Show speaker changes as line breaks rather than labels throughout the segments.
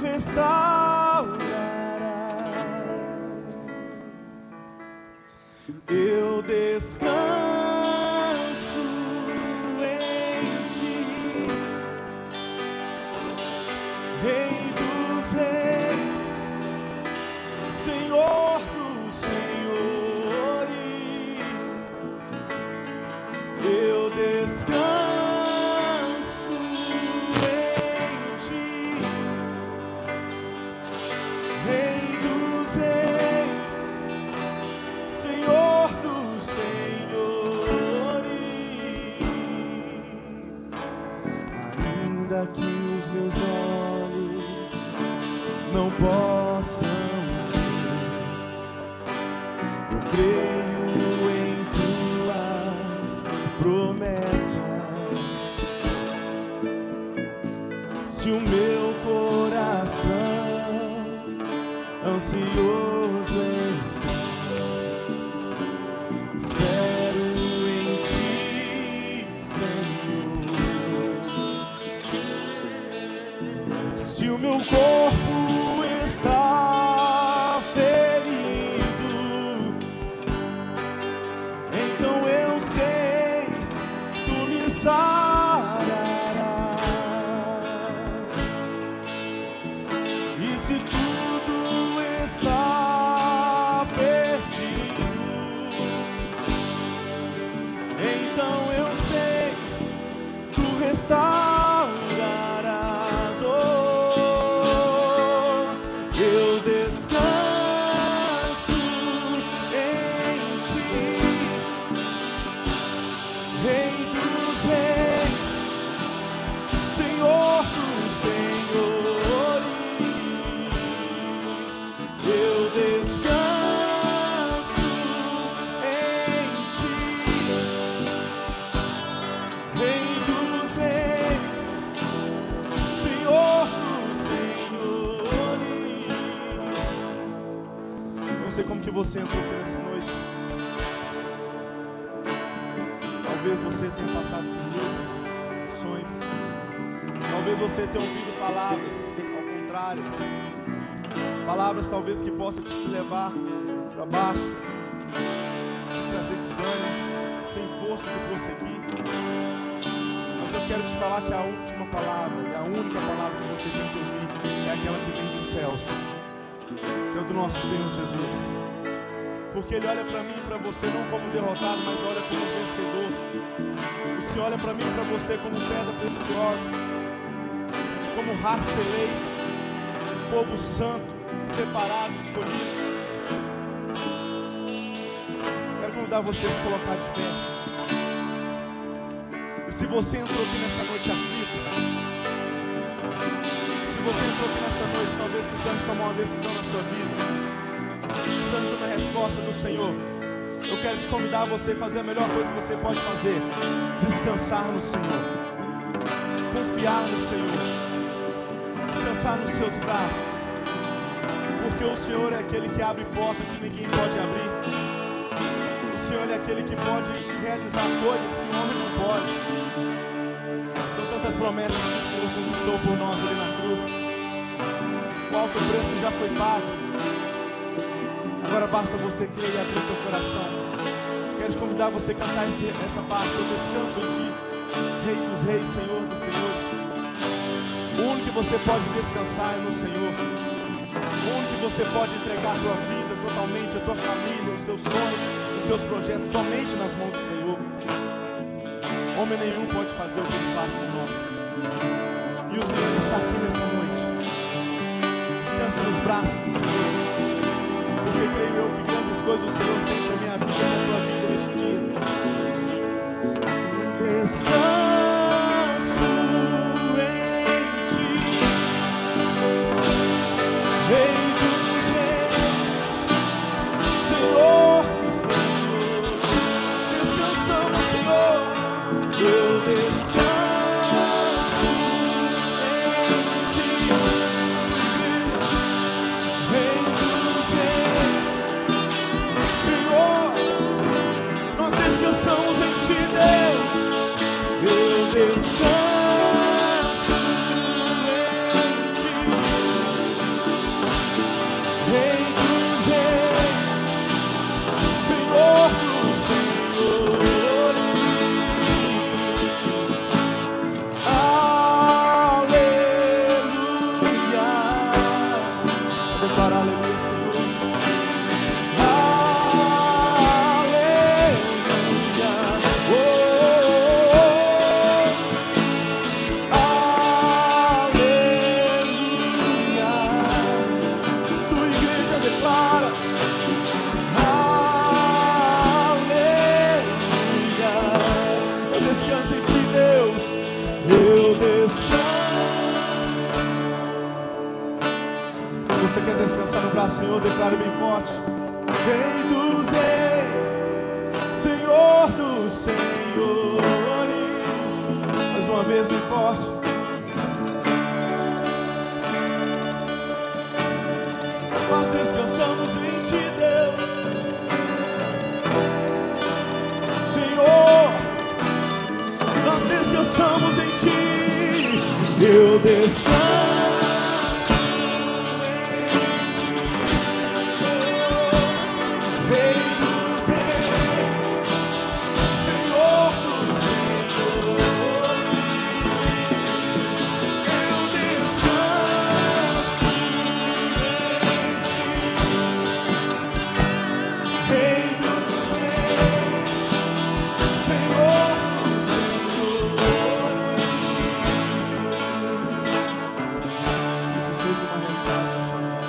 restaurarás. Eu descanso em ti, Rei dos reis, Senhor dos senhores. Eu descanso em ti, Rei dos reis, Senhor dos senhores. Ainda que os meus olhos não possam ver, eu creio em tuas promessas. Se o meu coração ansioso está, espero em ti, Senhor. Se o meu corpo está ferido, então eu sei, tu me sararás. E se tudo está perdido, então eu sei, tu restaurarás. Oh, eu descanso em ti, Rei dos reis, Senhor dos senhores. Eu descanso em ti, Rei dos reis, Senhor dos senhores. Não sei como que você entrou aqui nessa noite. Talvez você tenha passado por muitas aflições. Talvez você tenha ouvido palavras ao contrário. Palavras talvez que possam te levar para baixo, te trazer desânimo, sem força de prosseguir. Mas eu quero te falar que a última palavra, e a única palavra que você tem que ouvir, é aquela que vem dos céus, que é o do nosso Senhor Jesus. Porque Ele olha para mim e para você não como derrotado, mas olha como vencedor. O Senhor olha para mim e para você como pedra preciosa, como raça eleita, povo santo, separado, escolhido. Quero convidar você a se colocar de pé. E se você entrou aqui nessa noite aflito, se você entrou aqui nessa noite talvez precisando de tomar uma decisão na sua vida, precisando de uma resposta do Senhor, eu quero te convidar a você fazer a melhor coisa que você pode fazer: descansar no Senhor, confiar no Senhor, descansar nos seus braços. Porque o Senhor é aquele que abre porta que ninguém pode abrir. O Senhor é aquele que pode realizar coisas que o homem não pode. São tantas promessas que o Senhor conquistou por nós ali na cruz. O alto preço já foi pago. Agora basta você crer e abrir o teu coração. Quero te convidar você a cantar essa parte: eu descanso em ti, Rei dos reis, Senhor dos senhores. O único que você pode descansar é no Senhor. O único que você pode entregar a tua vida totalmente, a tua família, os teus sonhos, os teus projetos, somente nas mãos do Senhor. Homem nenhum pode fazer o que Ele faz por nós. E o Senhor está aqui nessa noite. Descansa nos braços do Senhor, porque creio eu que grandes coisas o Senhor tem para a minha vida, para a tua vida neste dia. Descanso Rei dos reis, Senhor dos senhores. Descansamos, Senhor. Eu descanso em ti, Rei dos reis, Senhor você quer descansar no braço do Senhor, declare bem forte: Rei dos reis, Senhor dos senhores. Mais uma vez, bem forte. Nós descansamos em Ti, Deus. Senhor, nós descansamos em Ti. Eu descanso em Ti, Rei dos reis, Senhor dos senhores. Eu descanso em Ti, Rei dos reis, Senhor dos senhores. Isso seja uma realidade na sua vida.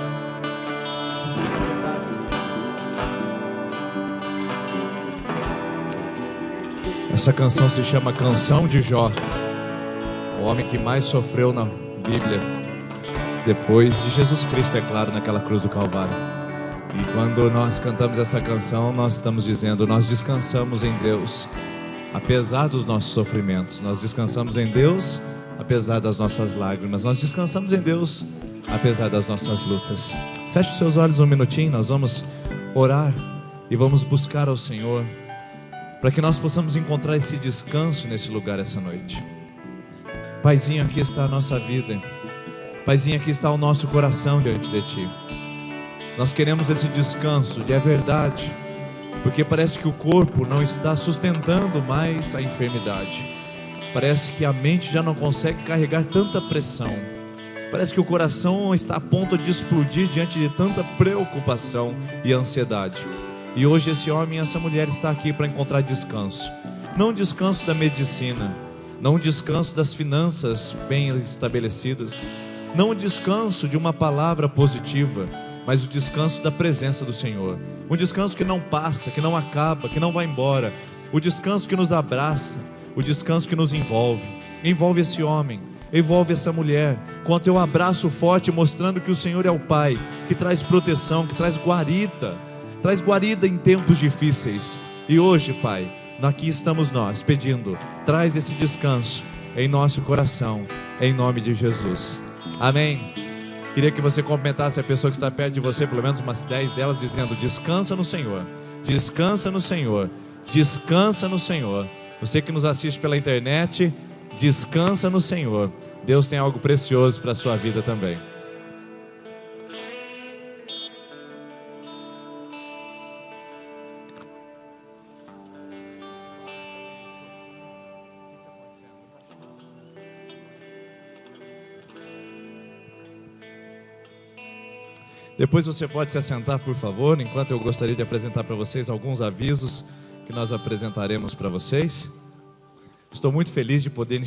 Que seja uma verdade mesmo.
Essa canção se chama Canção de Jó, o homem que mais sofreu na Bíblia, depois de Jesus Cristo, é claro, naquela cruz do Calvário. E quando nós cantamos essa canção, nós estamos dizendo: nós descansamos em Deus, apesar dos nossos sofrimentos. Nós descansamos em Deus, apesar das nossas lágrimas. Nós descansamos em Deus, apesar das nossas lutas. Feche os seus olhos um minutinho, nós vamos orar e vamos buscar ao Senhor, para que nós possamos encontrar esse descanso nesse lugar essa noite. Paizinho, aqui está a nossa vida. Paizinho, aqui está o nosso coração diante de Ti. Nós queremos esse descanso, é verdade, porque parece que o corpo não está sustentando mais a enfermidade. Parece que a mente já não consegue carregar tanta pressão. Parece que o coração está a ponto de explodir diante de tanta preocupação e ansiedade. E hoje esse homem e essa mulher está aqui para encontrar descanso. Não o descanso da medicina, não o descanso das finanças bem estabelecidas, não o descanso de uma palavra positiva, mas o descanso da presença do Senhor. Um descanso que não passa, que não acaba, que não vai embora. O descanso que nos abraça, o descanso que nos envolve. Envolve esse homem, envolve essa mulher, com o teu abraço forte, mostrando que o Senhor é o Pai, que traz proteção, que traz guarida em tempos difíceis. E hoje, Pai, aqui estamos nós pedindo: traz esse descanso em nosso coração, em nome de Jesus. Amém. Queria que você cumprimentasse a pessoa que está perto de você, pelo menos umas 10 delas, dizendo: descansa no Senhor, descansa no Senhor, descansa no Senhor. Você que nos assiste pela internet, descansa no Senhor. Deus tem algo precioso para a sua vida também. Depois você pode se assentar, por favor, enquanto eu gostaria de apresentar para vocês alguns avisos que nós apresentaremos para vocês. Estou muito feliz de poder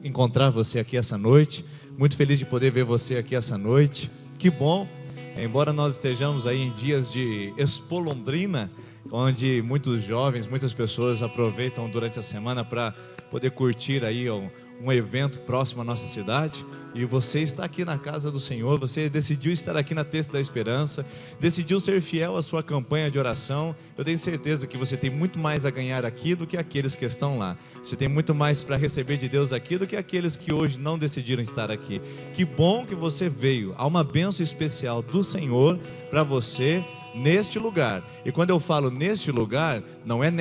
encontrar você aqui essa noite, muito feliz de poder ver você aqui essa noite. Que bom, embora nós estejamos aí em dias de Expo Londrina, onde muitos jovens, muitas pessoas aproveitam durante a semana para poder curtir aí um evento próximo à nossa cidade. E você está aqui na casa do Senhor, você decidiu estar aqui na Terça da Esperança, decidiu ser fiel à sua campanha de oração. Eu tenho certeza que você tem muito mais a ganhar aqui do que aqueles que estão lá. Você tem muito mais para receber de Deus aqui do que aqueles que hoje não decidiram estar aqui. Que bom que você veio. Há uma bênção especial do Senhor para você neste lugar. E quando eu falo neste lugar, não é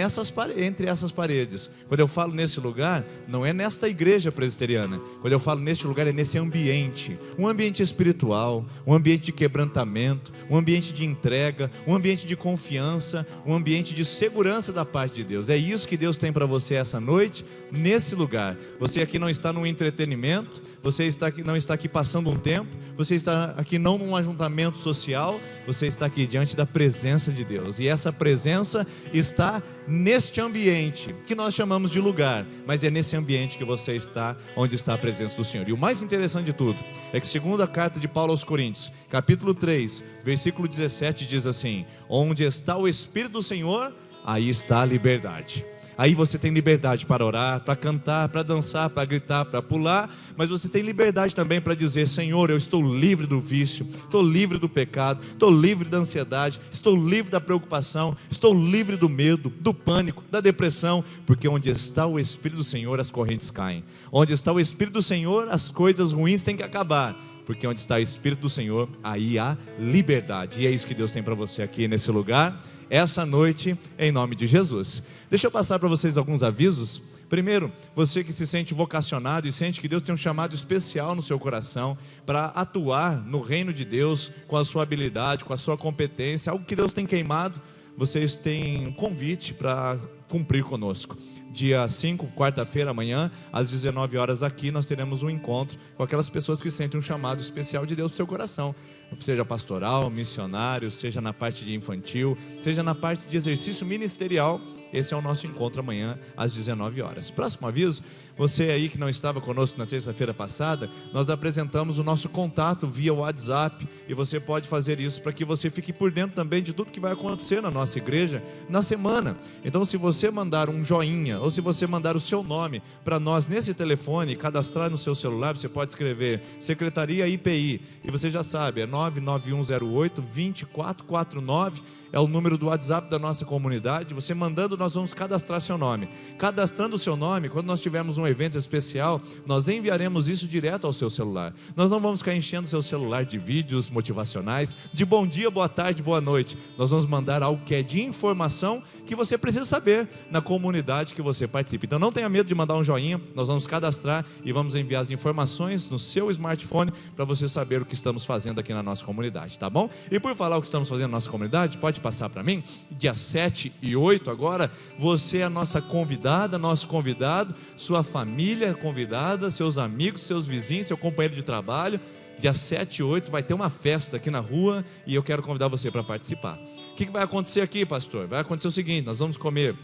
entre essas paredes. Quando eu falo nesse lugar, não é nesta igreja presbiteriana. Quando eu falo neste lugar, é nesse ambiente. Um ambiente espiritual, um ambiente de quebrantamento, um ambiente de entrega, um ambiente de confiança, um ambiente de segurança da parte de Deus. É isso que Deus tem para você essa noite, nesse lugar. Você aqui não está num entretenimento, você não está aqui passando um tempo, você está aqui não num ajuntamento social, você está aqui diante da presença de Deus. E essa presença está neste ambiente que nós chamamos de lugar, mas é nesse ambiente que você está, onde está a presença do Senhor. E o mais interessante de tudo é que, segundo a carta de Paulo aos Coríntios, capítulo 3, versículo 17, diz assim: onde está o Espírito do Senhor, aí está a liberdade. Aí você tem liberdade para orar, para cantar, para dançar, para gritar, para pular, mas você tem liberdade também para dizer: Senhor, eu estou livre do vício, estou livre do pecado, estou livre da ansiedade, estou livre da preocupação, estou livre do medo, do pânico, da depressão, porque onde está o Espírito do Senhor, as correntes caem. Onde está o Espírito do Senhor, as coisas ruins têm que acabar, porque onde está o Espírito do Senhor, aí há liberdade. E é isso que Deus tem para você aqui nesse lugar, essa noite, em nome de Jesus. Deixa eu passar para vocês alguns avisos. Primeiro, você que se sente vocacionado e sente que Deus tem um chamado especial no seu coração para atuar no reino de Deus com a sua habilidade, com a sua competência, algo que Deus tem queimado, vocês têm um convite para cumprir conosco. Dia 5, quarta-feira, amanhã, às 19 horas aqui, nós teremos um encontro com aquelas pessoas que sentem um chamado especial de Deus no seu coração, seja pastoral, missionário, seja na parte de infantil, seja na parte de exercício ministerial. Esse é o nosso encontro amanhã às 19 horas. Próximo aviso, você aí que não estava conosco na terça-feira passada, nós apresentamos o nosso contato via WhatsApp, e você pode fazer isso para que você fique por dentro também de tudo que vai acontecer na nossa igreja na semana. Então, se você mandar um joinha, ou se você mandar o seu nome para nós nesse telefone, cadastrar no seu celular, você pode escrever Secretaria IPI, e você já sabe, é 99108-2449, é o número do WhatsApp da nossa comunidade. Você mandando, nós vamos cadastrar seu nome. Cadastrando o seu nome, quando nós tivermos um evento especial, nós enviaremos isso direto ao seu celular. Nós não vamos ficar enchendo o seu celular de vídeos motivacionais, de bom dia, boa tarde, boa noite. Nós vamos mandar algo que é de informação, que você precisa saber na comunidade que você participa. Então não tenha medo de mandar um joinha, nós vamos cadastrar e vamos enviar as informações no seu smartphone para você saber o que estamos fazendo aqui na nossa comunidade, tá bom? E por falar o que estamos fazendo na nossa comunidade, pode passar para mim, dia 7 e 8 agora, você é a nossa convidada, nosso convidado, sua família convidada, seus amigos, seus vizinhos, seu companheiro de trabalho. Dia 7 e 8 vai ter uma festa aqui na rua e eu quero convidar você para participar. O que vai acontecer aqui, pastor? Vai acontecer o seguinte: nós vamos comer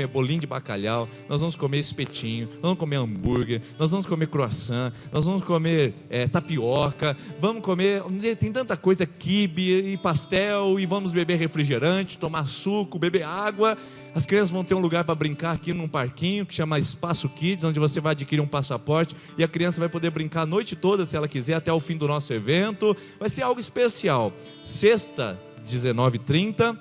bolinho de bacalhau, nós vamos comer espetinho, nós vamos comer hambúrguer, nós vamos comer croissant, nós vamos comer tapioca, vamos comer, tem tanta coisa, quibe e pastel, e vamos beber refrigerante, tomar suco, beber água. As crianças vão ter um lugar para brincar aqui num parquinho que chama Espaço Kids, onde você vai adquirir um passaporte e a criança vai poder brincar a noite toda, se ela quiser, até o fim do nosso evento. Vai ser algo especial. Sexta, 19h30,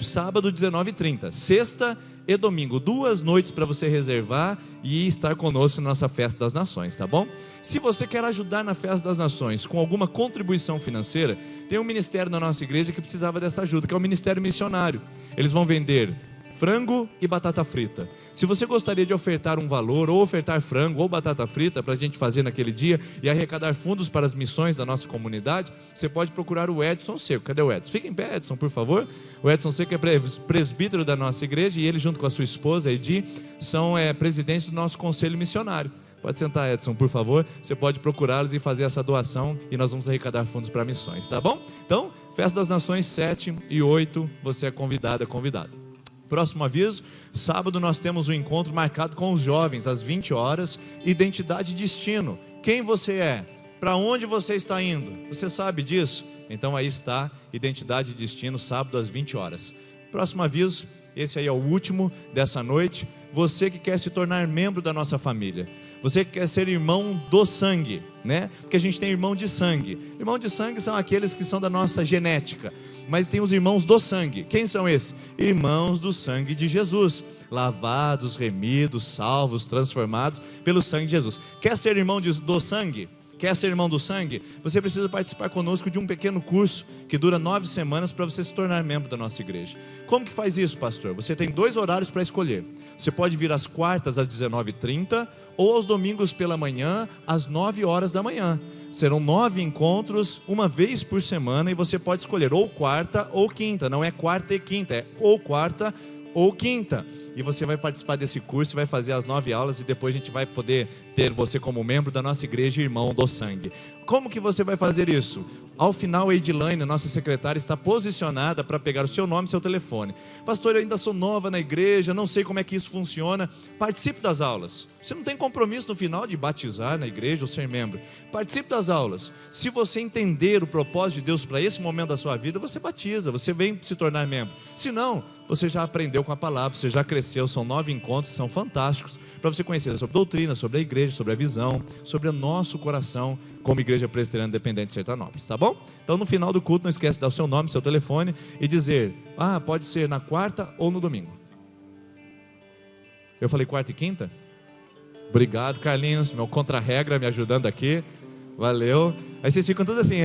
sábado, 19h30. Sexta e domingo, 2 noites para você reservar e estar conosco na nossa Festa das Nações, tá bom? Se você quer ajudar na Festa das Nações com alguma contribuição financeira, tem um ministério na nossa igreja que precisava dessa ajuda, que é o Ministério Missionário. Eles vão vender frango e batata frita. Se você gostaria de ofertar um valor, ou ofertar frango ou batata frita para a gente fazer naquele dia e arrecadar fundos para as missões da nossa comunidade, você pode procurar o Edson Seco. Cadê o Edson? Fica em pé, Edson, por favor. O Edson Seco é presbítero da nossa igreja e ele, junto com a sua esposa, Edi, são presidentes do nosso conselho missionário. Pode sentar, Edson, por favor. Você pode procurá-los e fazer essa doação e nós vamos arrecadar fundos para missões, tá bom? Então, Festa das Nações 7 e 8, você é convidado. Próximo aviso, sábado nós temos um encontro marcado com os jovens, às 20 horas, identidade e destino. Quem você é? Para onde você está indo? Você sabe disso? Então aí está, identidade e destino, sábado às 20 horas. Próximo aviso, esse aí é o último dessa noite. Você que quer se tornar membro da nossa família, você que quer ser irmão do sangue, né? Porque a gente tem irmão de sangue. Irmão de sangue são aqueles que são da nossa genética, mas tem os irmãos do sangue. Quem são esses? Irmãos do sangue de Jesus, lavados, remidos, salvos, transformados pelo sangue de Jesus. Quer ser irmão do sangue? Quer ser irmão do sangue? Você precisa participar conosco de um pequeno curso que dura 9 semanas para você se tornar membro da nossa igreja. Como que faz isso, pastor? Você tem 2 horários para escolher. Você pode vir às quartas às 19h30 ou aos domingos pela manhã às 9 horas da manhã. Serão 9 encontros, uma vez por semana, e você pode escolher ou quarta ou quinta. Não é quarta e quinta, é ou quarta ou quinta. E você vai participar desse curso, vai fazer as 9 aulas e depois a gente vai poder ter você como membro da nossa igreja, irmão do sangue. Como que você vai fazer isso? Ao final, a Edilane, nossa secretária, está posicionada para pegar o seu nome e seu telefone. Pastor, eu ainda sou nova na igreja, não sei como é que isso funciona. Participe das aulas. Você não tem compromisso no final de batizar na igreja ou ser membro. Participe das aulas. Se você entender o propósito de Deus para esse momento da sua vida, você batiza, você vem se tornar membro. Se não, você já aprendeu com a palavra, você já cresceu conheceu, são 9 encontros, são fantásticos, para você conhecer sobre a doutrina, sobre a igreja, sobre a visão, sobre o nosso coração, como Igreja Presbiteriana Independente de Sertanópolis, tá bom? Então no final do culto, não esquece de dar o seu nome, seu telefone e dizer, pode ser na quarta ou no domingo. Eu falei quarta e quinta? Obrigado, Carlinhos, meu contra-regra me ajudando aqui, valeu. Aí vocês ficam todos assim,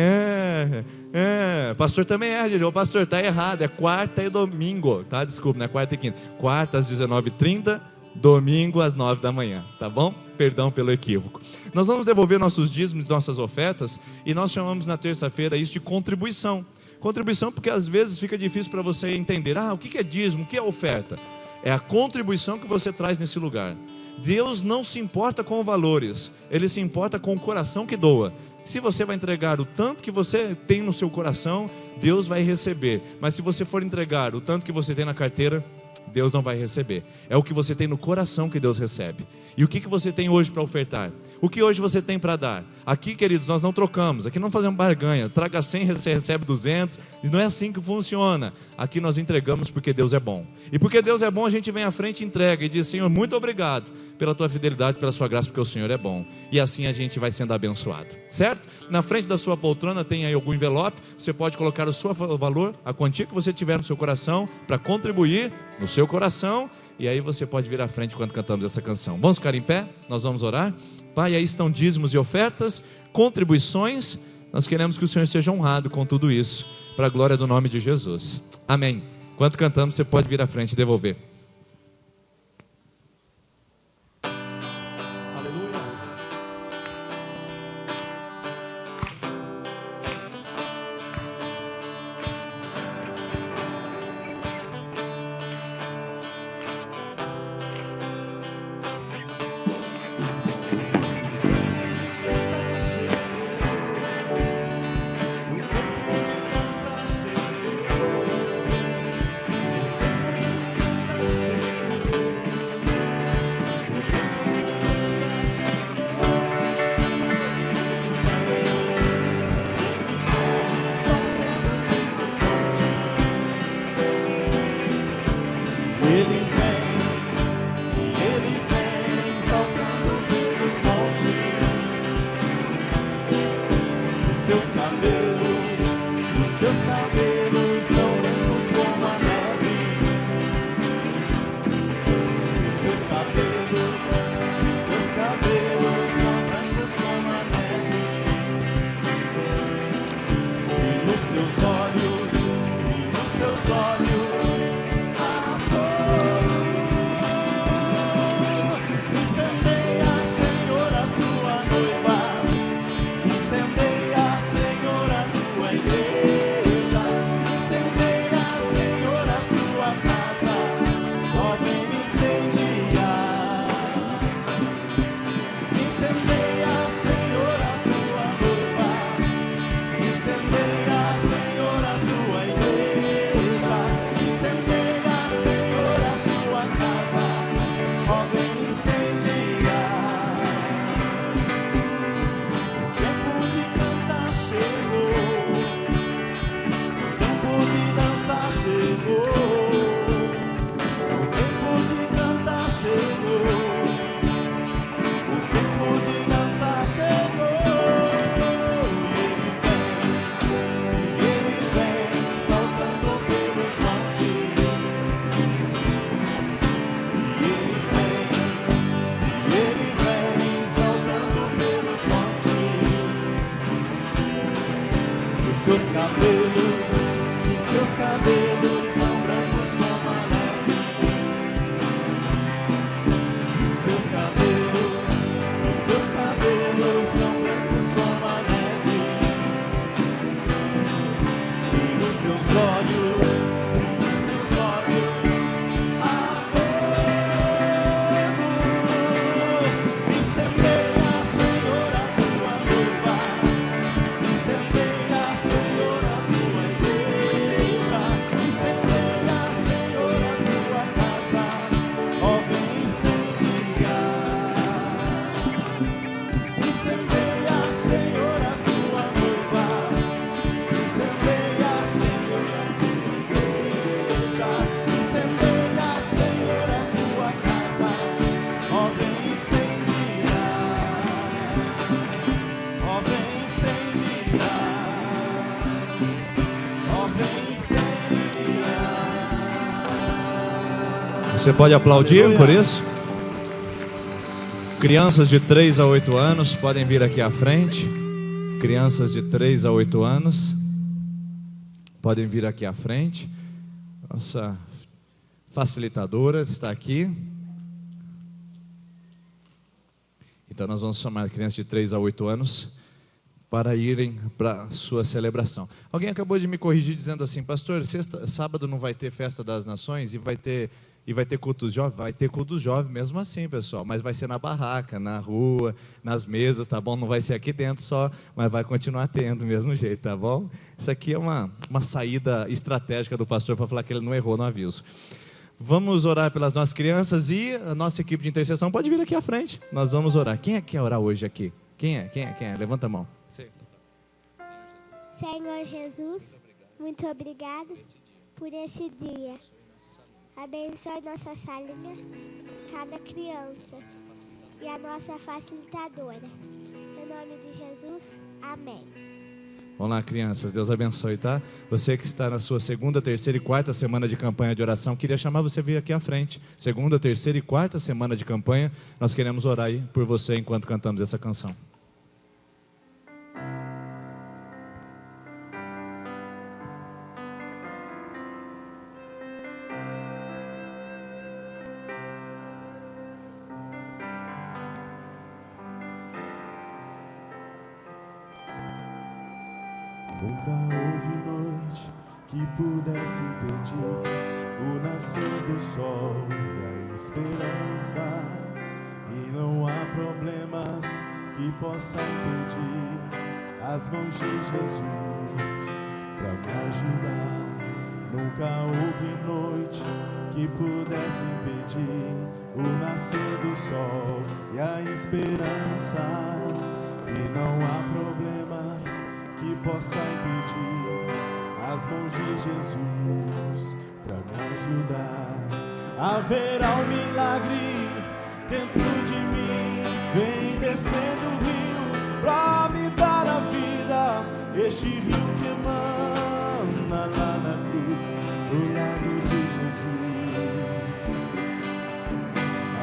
pastor também o pastor está errado, é quarta e domingo, tá? Desculpa, não é quarta e quinta, quarta às 19h30, domingo às 9 da manhã, tá bom? Perdão pelo equívoco. Nós vamos devolver nossos dízimos, nossas ofertas, e nós chamamos na terça-feira isso de contribuição. Contribuição porque às vezes fica difícil para você entender, o que é dízimo, o que é oferta? É a contribuição que você traz nesse lugar. Deus não se importa com valores, Ele se importa com o coração que doa. Se você vai entregar o tanto que você tem no seu coração, Deus vai receber. Mas se você for entregar o tanto que você tem na carteira, Deus não vai receber. É o que você tem no coração que Deus recebe. E o que você tem hoje para ofertar? O que hoje você tem para dar? Aqui, queridos, nós não trocamos, aqui não fazemos barganha. Traga 100, você recebe 200, e não é assim que funciona. Aqui nós entregamos porque Deus é bom. E porque Deus é bom, a gente vem à frente e entrega e diz, Senhor, muito obrigado pela tua fidelidade, pela sua graça, porque o Senhor é bom. E assim a gente vai sendo abençoado, certo? Na frente da sua poltrona tem aí algum envelope, você pode colocar o seu valor, a quantia que você tiver no seu coração, para contribuir no seu coração, e aí você pode vir à frente quando cantamos essa canção. Vamos ficar em pé? Nós vamos orar. Pai, aí estão dízimos e ofertas, contribuições, nós queremos que o Senhor seja honrado com tudo isso, para a glória do nome de Jesus, amém. Enquanto cantamos, você pode vir à frente e devolver.
Incendeia, Senhor, a tua igreja.
Você pode aplaudir por isso? Crianças de 3 a 8 anos podem vir aqui à frente. Crianças de 3 a 8 anos podem vir aqui à frente. Nossa facilitadora está aqui. Então nós vamos chamar crianças de 3 a 8 anos para irem para a sua celebração. Alguém acabou de me corrigir dizendo assim: pastor, sábado não vai ter festa das nações e vai ter cultos jovens? Vai ter cultos jovens mesmo assim, pessoal, mas vai ser na barraca, na rua, nas mesas, tá bom? Não vai ser aqui dentro só, mas vai continuar tendo do mesmo jeito, tá bom? Isso aqui é uma saída estratégica do pastor para falar que ele não errou no aviso. Vamos orar pelas nossas crianças e a nossa equipe de intercessão pode vir aqui à frente. Nós vamos orar. Quem é que quer orar hoje aqui? Quem é? Levanta a mão.
Senhor Jesus, muito obrigado por esse dia. Abençoe nossa salinha, cada criança e a nossa facilitadora. Em nome de Jesus, amém.
Vamos lá, crianças, Deus abençoe, tá? Você que está na sua segunda, terceira e quarta semana de campanha de oração, queria chamar você a vir aqui à frente. Segunda, terceira e quarta semana de campanha, nós queremos orar aí por você enquanto cantamos essa canção.
Nunca houve noite que pudesse impedir o nascer do sol e a esperança. E não há problemas que possam impedir as mãos de Jesus para me ajudar. Nunca houve noite que pudesse impedir o nascer do sol e a esperança. E não há problemas que possa impedir as mãos de Jesus para me ajudar. Haverá um milagre dentro de mim, vem descendo o rio para me dar a vida. Este rio que emana lá na cruz, do lado de Jesus.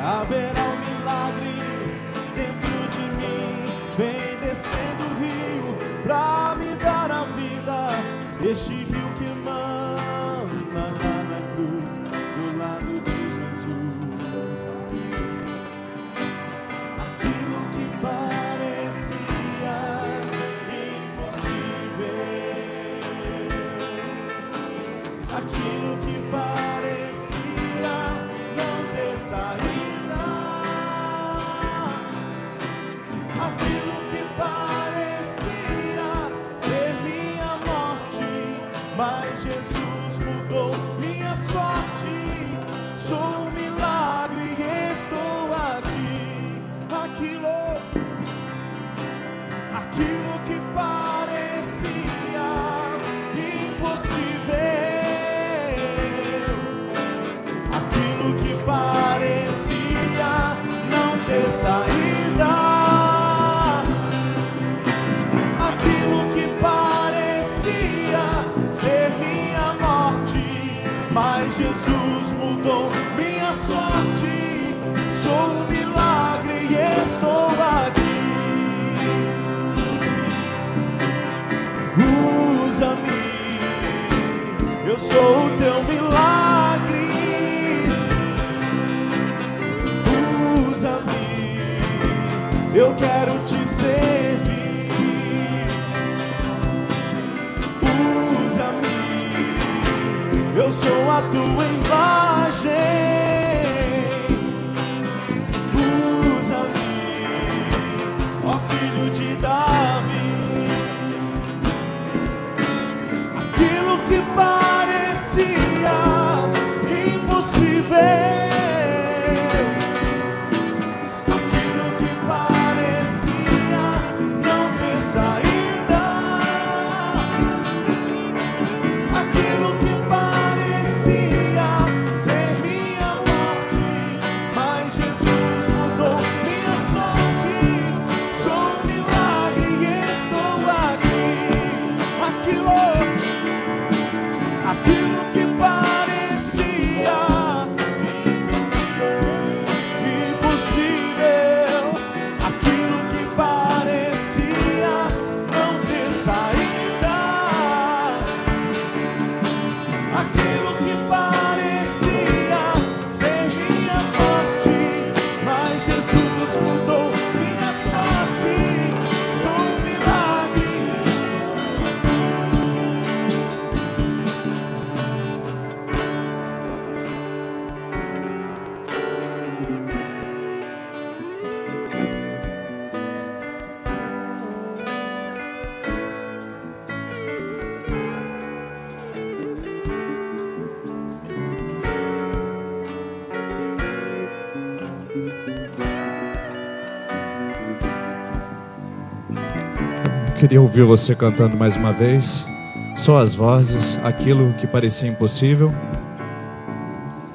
Haverá um milagre dentro de mim, vem descendo o rio pra me dar a vida. Este rio que emana lá na cruz, do lado de Jesus. Aquilo que parecia impossível, aquilo que parecia não ter saída, aquilo que parecia ser minha morte, mas Jesus mudou minha sorte. Sou um milagre e estou aqui. Aquilo que parecia impossível, aquilo que parecia não ter saída, aquilo que parecia ser minha morte, mas Jesus mudou minha sorte. Sou um milagre e estou aqui. Usa-me, eu sou o teu milagre. Usa-me, eu quero te servir. Usa-me, eu sou a tua imagem. Usa-me, ó filho de Davi. Aquilo que parecia impossível, aquilo que parecia não ter saída, aquilo que parecia ser minha morte, mas Jesus mudou minha sorte. Sou um milagre e estou aqui. Aquilo que parecia
queria ouvir você cantando mais uma vez, só as vozes, aquilo que parecia impossível.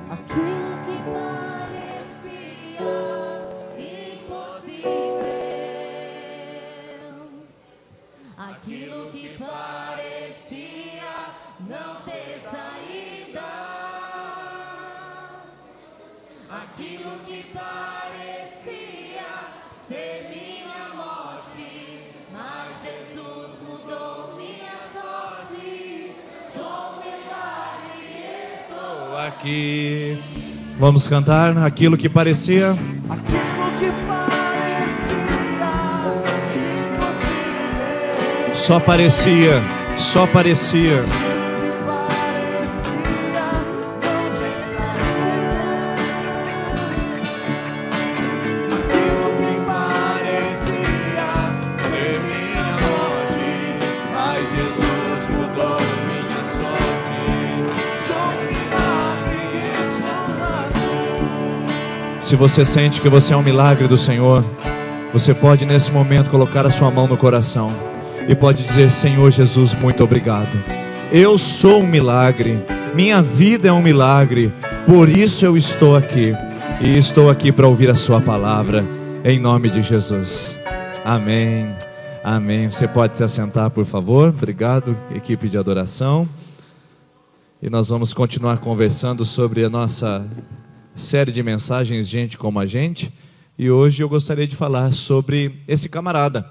Aquilo que parecia impossível, aquilo que parecia não ter saída, aquilo que parecia ser minha morte, mas Jesus mudou minha sorte. Sou um milagre, estou
Aqui, vamos cantar aquilo que parecia.
Aquilo que parecia impossível,
Só parecia, só parecia.
que parecia não ter saída, aquilo que parecia ser minha morte, mas Jesus mudou minha sorte. Sou um milagre, estou.
Se você sente que você é um milagre do Senhor, você pode nesse momento colocar a sua mão no coração e pode dizer: Senhor Jesus, muito obrigado. Eu sou um milagre, minha vida é um milagre, por isso eu estou aqui. E estou aqui para ouvir a sua palavra, em nome de Jesus. Amém, amém. Você pode se assentar, por favor. Obrigado, equipe de adoração. E nós vamos continuar conversando sobre a nossa série de mensagens Gente como a Gente. E hoje eu gostaria de falar sobre esse camarada,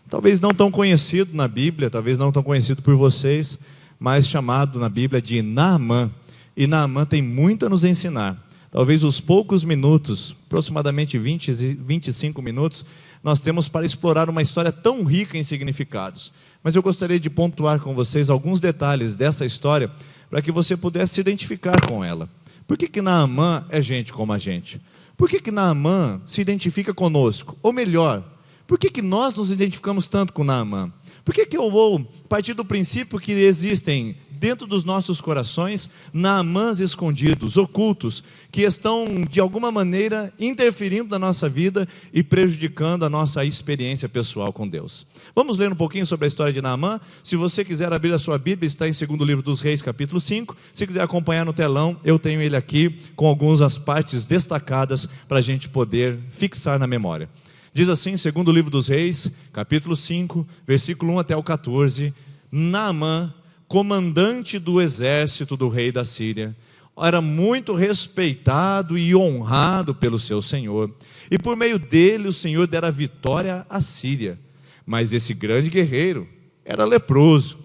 talvez não tão conhecido na Bíblia, talvez não tão conhecido por vocês, mas chamado na Bíblia de Naamã. E Naamã tem muito a nos ensinar. Talvez os poucos minutos, aproximadamente 20, 25 minutos, nós temos para explorar uma história tão rica em significados. Mas eu gostaria de pontuar com vocês alguns detalhes dessa história, para que você pudesse se identificar com ela. Por que Naamã é gente como a gente? Por que Naamã se identifica conosco? Ou melhor, por que nós nos identificamos tanto com Naamã? Por que eu vou partir do princípio que existem dentro dos nossos corações Naamãs escondidos, ocultos, que estão de alguma maneira interferindo na nossa vida e prejudicando a nossa experiência pessoal com Deus? Vamos ler um pouquinho sobre a história de Naamã. Se você quiser abrir a sua Bíblia, está em 2º livro dos Reis, capítulo 5. Se quiser acompanhar no telão, eu tenho ele aqui com algumas partes destacadas para a gente poder fixar na memória. Diz assim, 2º livro dos Reis, capítulo 5, versículo 1 até o 14, Naamã, comandante do exército do rei da Síria, era muito respeitado e honrado pelo seu senhor, e por meio dele o Senhor dera vitória à Síria. Mas esse grande guerreiro era leproso.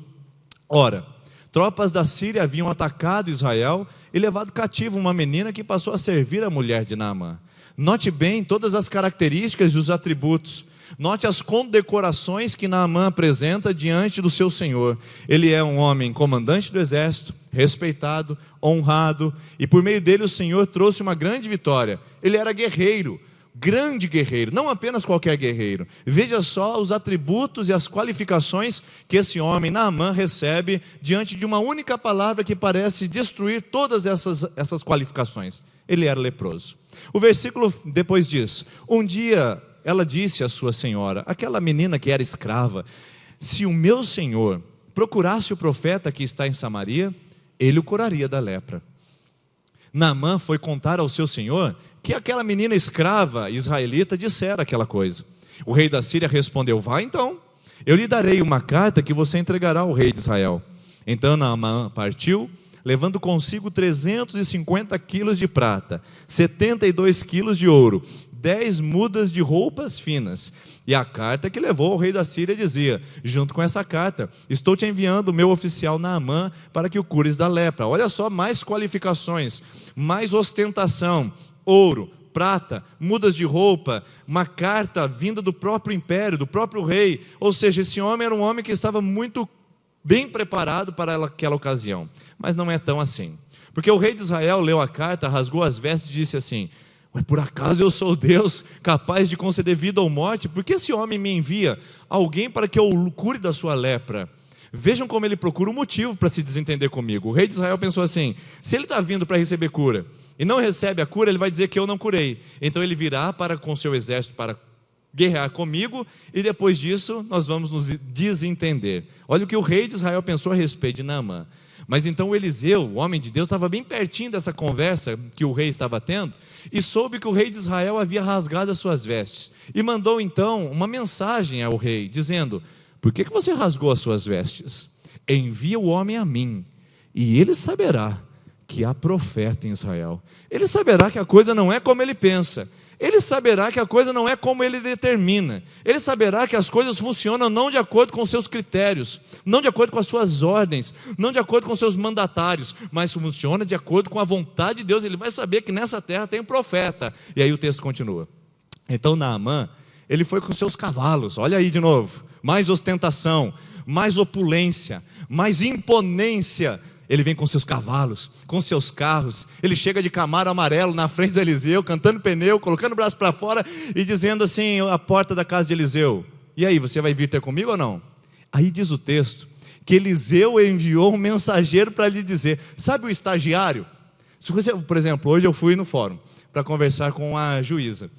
Ora, tropas da Síria haviam atacado Israel e levado cativo uma menina que passou a servir a mulher de Naamã. Note bem todas as características e os atributos. Note as condecorações que Naamã apresenta diante do seu senhor. Ele é um homem comandante do exército, respeitado, honrado, e por meio dele o Senhor trouxe uma grande vitória. Ele era guerreiro, grande guerreiro, não apenas qualquer guerreiro. Veja só os atributos e as qualificações que esse homem, Naamã, recebe diante de uma única palavra que parece destruir todas essas qualificações. Ele era leproso. O versículo depois diz: um dia ela disse à sua senhora, aquela menina que era escrava: se o meu senhor procurasse o profeta que está em Samaria, ele o curaria da lepra. Naamã foi contar ao seu senhor que aquela menina escrava israelita dissera aquela coisa. O rei da Síria respondeu: vá então, eu lhe darei uma carta que você entregará ao rei de Israel. Então Naamã partiu, levando consigo 350 quilos de prata, 72 quilos de ouro, 10 mudas de roupas finas. E a carta que levou ao rei da Síria dizia: junto com essa carta, estou te enviando o meu oficial Naamã para que o cures da lepra. Olha só, mais qualificações, mais ostentação, ouro, prata, mudas de roupa, uma carta vinda do próprio império, do próprio rei. Ou seja, esse homem era um homem que estava muito bem preparado para aquela ocasião. Mas não é tão assim, porque o rei de Israel leu a carta, rasgou as vestes e disse assim: mas por acaso eu sou Deus capaz de conceder vida ou morte? Porque esse homem me envia alguém para que eu o cure da sua lepra? Vejam como ele procura um motivo para se desentender comigo. O rei de Israel pensou assim: se ele está vindo para receber cura e não recebe a cura, ele vai dizer que eu não curei. Então ele virá com seu exército para guerrear comigo e depois disso nós vamos nos desentender. Olha o que o rei de Israel pensou a respeito de Naamã. Mas então o Eliseu, o homem de Deus, estava bem pertinho dessa conversa que o rei estava tendo e soube que o rei de Israel havia rasgado as suas vestes e mandou então uma mensagem ao rei, dizendo: por que você rasgou as suas vestes? Envia o homem a mim e ele saberá que há profeta em Israel. Ele saberá que a coisa não é como ele pensa. Ele saberá que a coisa não é como ele determina. Ele saberá que as coisas funcionam não de acordo com seus critérios, não de acordo com as suas ordens, não de acordo com seus mandatários, mas funciona de acordo com a vontade de Deus. Ele vai saber que nessa terra tem um profeta. E aí o texto continua. Então Naamã, ele foi com seus cavalos, olha aí de novo, mais ostentação, mais opulência, mais imponência. Ele vem com seus cavalos, com seus carros, ele chega de Camaro amarelo na frente do Eliseu, cantando pneu, colocando o braço para fora e dizendo assim, à porta da casa de Eliseu: e aí, você vai vir ter comigo ou não? Aí diz o texto, que Eliseu enviou um mensageiro para lhe dizer, sabe o estagiário? Se você, por exemplo, hoje eu fui no fórum para conversar com a juíza.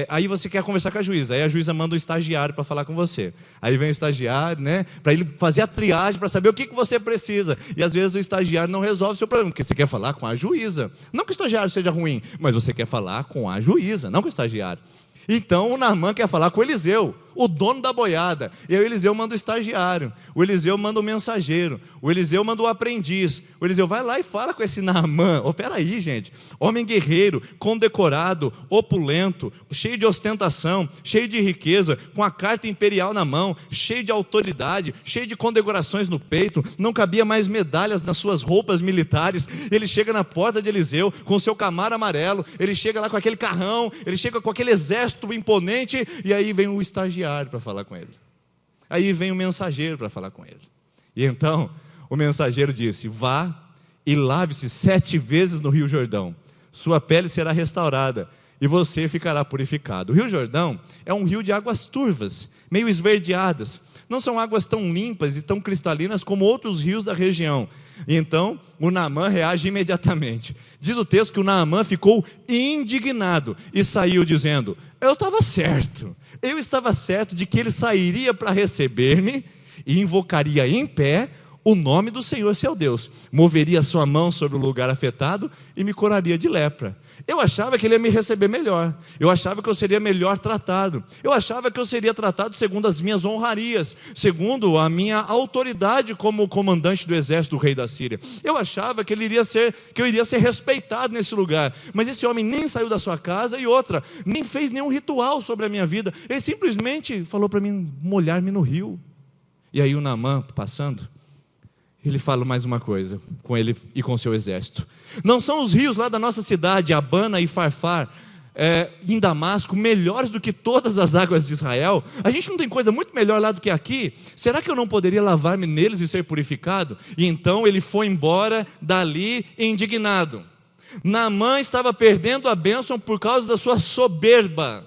Aí você quer conversar com a juíza, aí a juíza manda um estagiário para falar com você, aí vem o estagiário, né, para ele fazer a triagem, para saber o que você precisa, e às vezes o estagiário não resolve o seu problema, porque você quer falar com a juíza, não que o estagiário seja ruim, mas você quer falar com a juíza, não com o estagiário. Então o Naamã quer falar com o Eliseu, o dono da boiada, e aí o Eliseu manda o estagiário, o Eliseu manda o mensageiro, o Eliseu manda o aprendiz, o Eliseu vai lá e fala com esse Naamã. Peraí, gente, homem guerreiro, condecorado, opulento, cheio de ostentação, cheio de riqueza, com a carta imperial na mão, cheio de autoridade, cheio de condecorações no peito, não cabia mais medalhas nas suas roupas militares, ele chega na porta de Eliseu, com o seu Camaro amarelo, ele chega lá com aquele carrão, ele chega com aquele exército imponente, e aí vem o estagiário para falar com ele, aí vem o mensageiro para falar com ele, e então o mensageiro disse: vá e lave-se 7 vezes no Rio Jordão, sua pele será restaurada e você ficará purificado. O Rio Jordão é um rio de águas turvas, meio esverdeadas, não são águas tão limpas e tão cristalinas como outros rios da região. E então o Naamã reage imediatamente. Diz o texto que o Naamã ficou indignado e saiu dizendo: eu estava certo de que ele sairia para receber-me e invocaria em pé o nome do Senhor seu Deus, moveria sua mão sobre o lugar afetado e me curaria de lepra. Eu achava que ele ia me receber melhor, eu achava que eu seria melhor tratado, eu achava que eu seria tratado segundo as minhas honrarias, segundo a minha autoridade como comandante do exército do rei da Síria. Eu achava que eu iria ser respeitado nesse lugar, mas esse homem nem saiu da sua casa, e outra, nem fez nenhum ritual sobre a minha vida, ele simplesmente falou para mim molhar-me no rio. E aí o Naamã, passando, ele fala mais uma coisa com ele e com seu exército: não são os rios lá da nossa cidade, Abana e Farfar, em Damasco, melhores do que todas as águas de Israel? A gente não tem coisa muito melhor lá do que aqui? Será que eu não poderia lavar-me neles e ser purificado? E então ele foi embora dali indignado. Naamã estava perdendo a bênção por causa da sua soberba.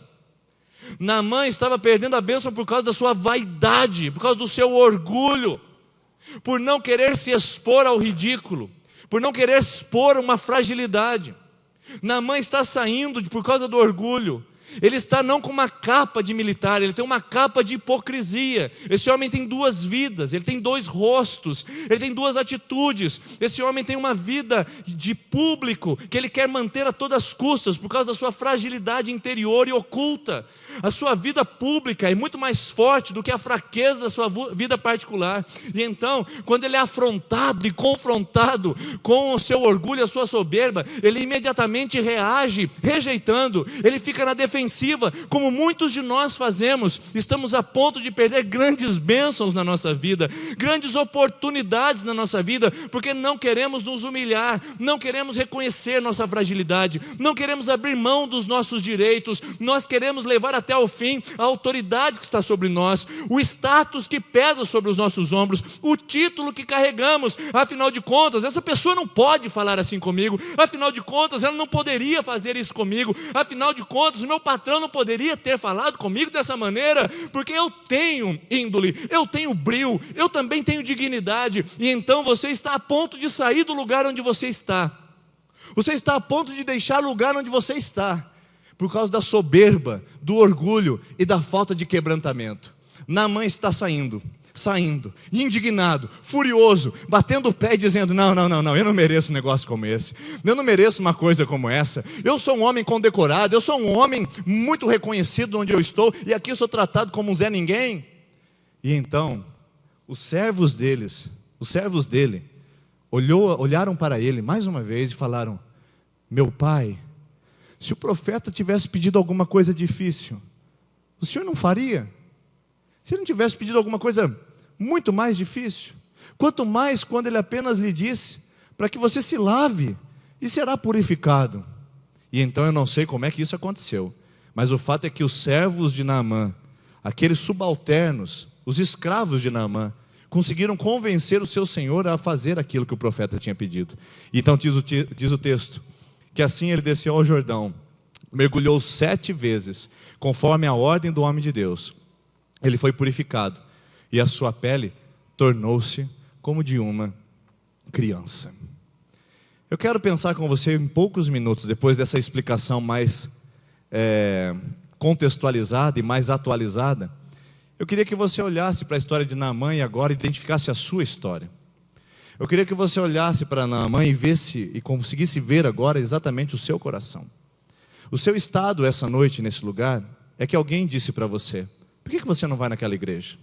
Naamã estava perdendo a bênção por causa da sua vaidade, por causa do seu orgulho, por não querer se expor ao ridículo, por não querer expor uma fragilidade. Naamã está saindo por causa do orgulho. Ele está não com uma capa de militar, ele tem uma capa de hipocrisia. Esse homem tem 2 vidas, ele tem 2 rostos, ele tem 2 atitudes. Esse homem tem uma vida de público que ele quer manter a todas as custas por causa da sua fragilidade interior e oculta. A sua vida pública é muito mais forte do que a fraqueza da sua vida particular. E então, quando ele é afrontado e confrontado com o seu orgulho e a sua soberba, ele imediatamente reage, rejeitando, ele fica na defensiva, como muitos de nós fazemos. Estamos a ponto de perder grandes bênçãos na nossa vida, grandes oportunidades na nossa vida, porque não queremos nos humilhar, não queremos reconhecer nossa fragilidade, não queremos abrir mão dos nossos direitos, nós queremos levar até o fim a autoridade que está sobre nós, o status que pesa sobre os nossos ombros, o título que carregamos. Afinal de contas, essa pessoa não pode falar assim comigo, afinal de contas, ela não poderia fazer isso comigo, afinal de contas, o meu patrão não poderia ter falado comigo dessa maneira, porque eu tenho índole, eu tenho brio, eu também tenho dignidade. E então você está a ponto de sair do lugar onde você está, a ponto de deixar o lugar onde você está, por causa da soberba, do orgulho e da falta de quebrantamento. Naamã está saindo, indignado, furioso, batendo o pé e dizendo: não, eu não mereço um negócio como esse, eu não mereço uma coisa como essa, eu sou um homem condecorado, eu sou um homem muito reconhecido onde eu estou, e aqui eu sou tratado como um Zé Ninguém. E então, os servos dele, olharam para ele mais uma vez e falaram: meu pai, se o profeta tivesse pedido alguma coisa difícil, o senhor não faria? Se ele não tivesse pedido alguma coisa muito mais difícil, quanto mais quando ele apenas lhe disse para que você se lave e será purificado. E então eu não sei como é que isso aconteceu, mas o fato é que os servos de Naamã, aqueles subalternos, os escravos de Naamã, conseguiram convencer o seu senhor a fazer aquilo que o profeta tinha pedido. Então diz o texto, que assim ele desceu ao Jordão, mergulhou 7 vezes, conforme a ordem do homem de Deus. Ele foi purificado, e a sua pele tornou-se como de uma criança. Eu quero pensar com você em poucos minutos, depois dessa explicação mais contextualizada e mais atualizada. Eu queria que você olhasse para a história de Naamã e agora identificasse a sua história. Eu queria que você olhasse para Naamã e conseguisse ver agora exatamente o seu coração. O seu estado essa noite nesse lugar é que alguém disse para você: por que você não vai naquela igreja?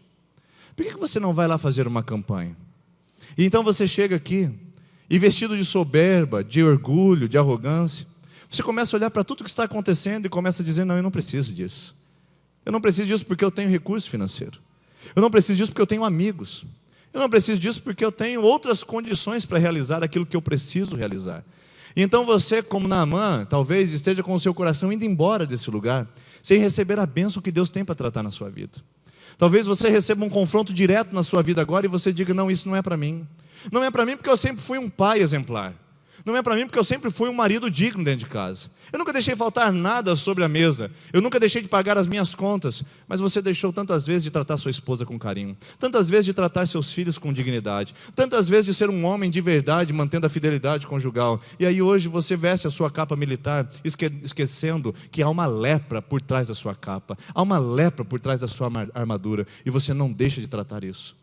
Por que você não vai lá fazer uma campanha? E então você chega aqui, e vestido de soberba, de orgulho, de arrogância, você começa a olhar para tudo que está acontecendo e começa a dizer: não, eu não preciso disso. Eu não preciso disso porque eu tenho recurso financeiro. Eu não preciso disso porque eu tenho amigos. Eu não preciso disso porque eu tenho outras condições para realizar aquilo que eu preciso realizar. E então você, como Naamã, talvez esteja com o seu coração indo embora desse lugar, sem receber a bênção que Deus tem para tratar na sua vida. Talvez você receba um confronto direto na sua vida agora e você diga: não, isso não é para mim. Não é para mim porque eu sempre fui um pai exemplar. Não é para mim porque eu sempre fui um marido digno dentro de casa. Eu nunca deixei faltar nada sobre a mesa. Eu nunca deixei de pagar as minhas contas. Mas você deixou tantas vezes de tratar sua esposa com carinho, tantas vezes de tratar seus filhos com dignidade, tantas vezes de ser um homem de verdade, mantendo a fidelidade conjugal. E aí hoje você veste a sua capa militar, esquecendo que há uma lepra por trás da sua capa, há uma lepra por trás da sua armadura, e você não deixa de tratar isso.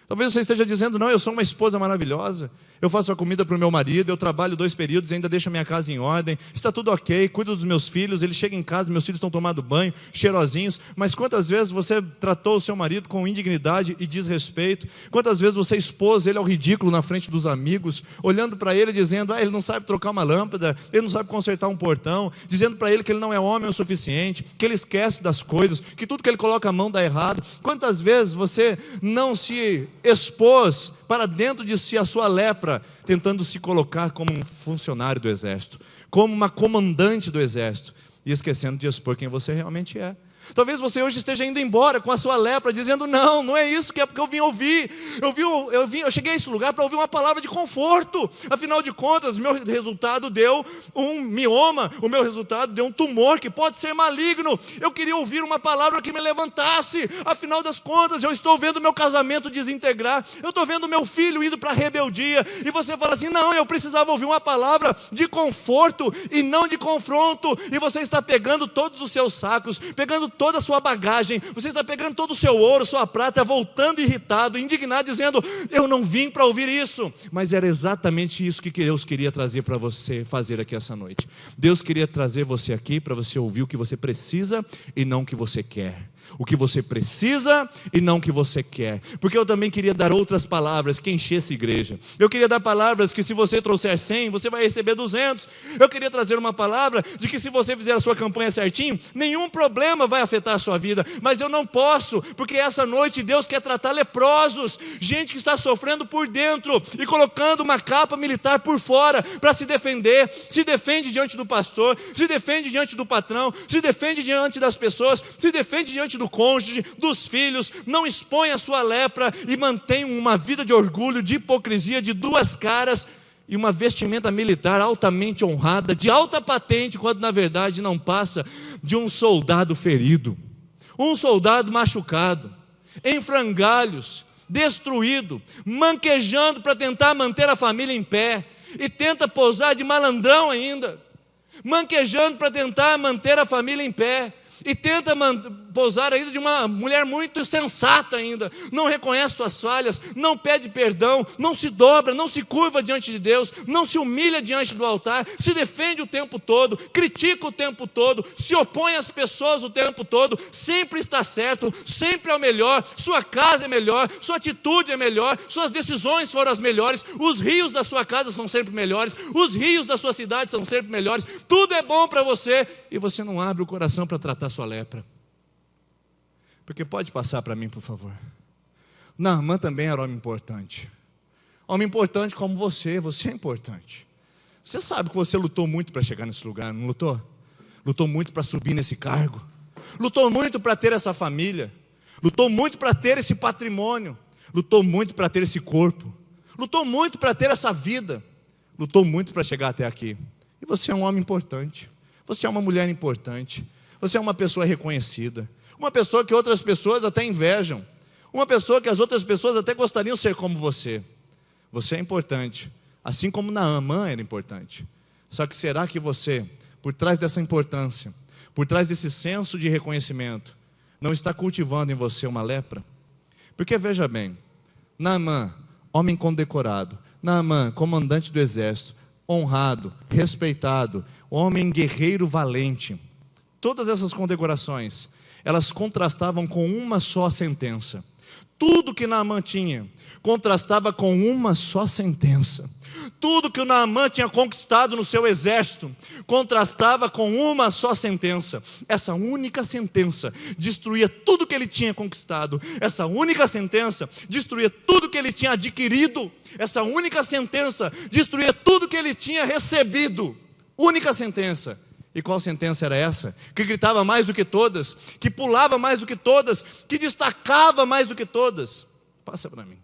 Talvez você esteja dizendo: não, eu sou uma esposa maravilhosa, eu faço a comida para o meu marido, eu trabalho 2 períodos, ainda deixo a minha casa em ordem, está tudo ok, cuido dos meus filhos, ele chega em casa, meus filhos estão tomando banho, cheirosinhos. Mas quantas vezes você tratou o seu marido com indignidade e desrespeito? Quantas vezes você expôs ele ao ridículo na frente dos amigos, olhando para ele dizendo: ele não sabe trocar uma lâmpada, ele não sabe consertar um portão, dizendo para ele que ele não é homem o suficiente, que ele esquece das coisas, que tudo que ele coloca a mão dá errado? Quantas vezes você não se expôs para dentro de si a sua lepra, tentando se colocar como um funcionário do exército, como uma comandante do exército, e esquecendo de expor quem você realmente é? Talvez você hoje esteja indo embora com a sua lepra, dizendo: não é isso que é porque eu vim ouvir. Eu cheguei a esse lugar para ouvir uma palavra de conforto. Afinal de contas, o meu resultado deu um mioma, o meu resultado deu um tumor que pode ser maligno. Eu queria ouvir uma palavra que me levantasse. Afinal das contas, eu estou vendo meu casamento desintegrar, eu estou vendo meu filho indo para a rebeldia, e você fala assim: não, eu precisava ouvir uma palavra de conforto e não de confronto. E você está pegando todos os seus sacos, pegando toda a sua bagagem, você está pegando todo o seu ouro, sua prata, voltando irritado, indignado, dizendo: eu não vim para ouvir isso. Mas era exatamente isso que Deus queria trazer para você fazer aqui essa noite. Deus queria trazer você aqui para você ouvir o que você precisa e não o que você quer. O que você precisa e não o que você quer. Porque eu também queria dar outras palavras que enchesse a igreja. Eu queria dar palavras que se você trouxer 100, você vai receber 200. Eu queria trazer uma palavra de que se você fizer a sua campanha certinho, nenhum problema vai afetar a sua vida. Mas eu não posso, porque essa noite Deus quer tratar leprosos, gente que está sofrendo por dentro e colocando uma capa militar por fora para se defender. Se defende diante do pastor, se defende diante do patrão, se defende diante das pessoas, se defende diante do cônjuge, dos filhos. Não expõe a sua lepra e mantém uma vida de orgulho, de hipocrisia, de 2 caras e uma vestimenta militar altamente honrada, de alta patente, quando na verdade não passa de um soldado ferido, um soldado machucado, em frangalhos, destruído, manquejando para tentar manter a família em pé, e tenta posar de malandrão ainda, manquejando para tentar manter a família em pé, e tenta pousar ainda de uma mulher muito sensata ainda, não reconhece suas falhas, não pede perdão, não se dobra, não se curva diante de Deus, não se humilha diante do altar, se defende o tempo todo, critica o tempo todo, se opõe às pessoas o tempo todo, sempre está certo, sempre é o melhor, sua casa é melhor, sua atitude é melhor, suas decisões foram as melhores, os rios da sua casa são sempre melhores, os rios da sua cidade são sempre melhores, tudo é bom para você, e você não abre o coração para tratar sua lepra. Porque pode passar para mim, por favor. Naamã também era homem importante. Homem importante como você é importante. Você sabe que você lutou muito para chegar nesse lugar, não lutou? Lutou muito para subir nesse cargo. Lutou muito para ter essa família. Lutou muito para ter esse patrimônio. Lutou muito para ter esse corpo. Lutou muito para ter essa vida. Lutou muito para chegar até aqui. E você é um homem importante. Você é uma mulher importante. Você é uma pessoa reconhecida. Uma pessoa que outras pessoas até invejam. Uma pessoa que as outras pessoas até gostariam de ser como você. Você é importante. Assim como Naamã era importante. Só que será que você, por trás dessa importância, por trás desse senso de reconhecimento, não está cultivando em você uma lepra? Porque veja bem, Naamã, homem condecorado, Naamã, comandante do exército, honrado, respeitado, homem guerreiro valente, todas essas condecorações, elas contrastavam com uma só sentença. Tudo que Naamã tinha contrastava com uma só sentença. Tudo que o Naamã tinha conquistado no seu exército contrastava com uma só sentença. Essa única sentença destruía tudo que ele tinha conquistado. Essa única sentença destruía tudo que ele tinha adquirido. Essa única sentença destruía tudo que ele tinha recebido. Única sentença. E qual sentença era essa? Que gritava mais do que todas, que pulava mais do que todas, que destacava mais do que todas. Passa para mim.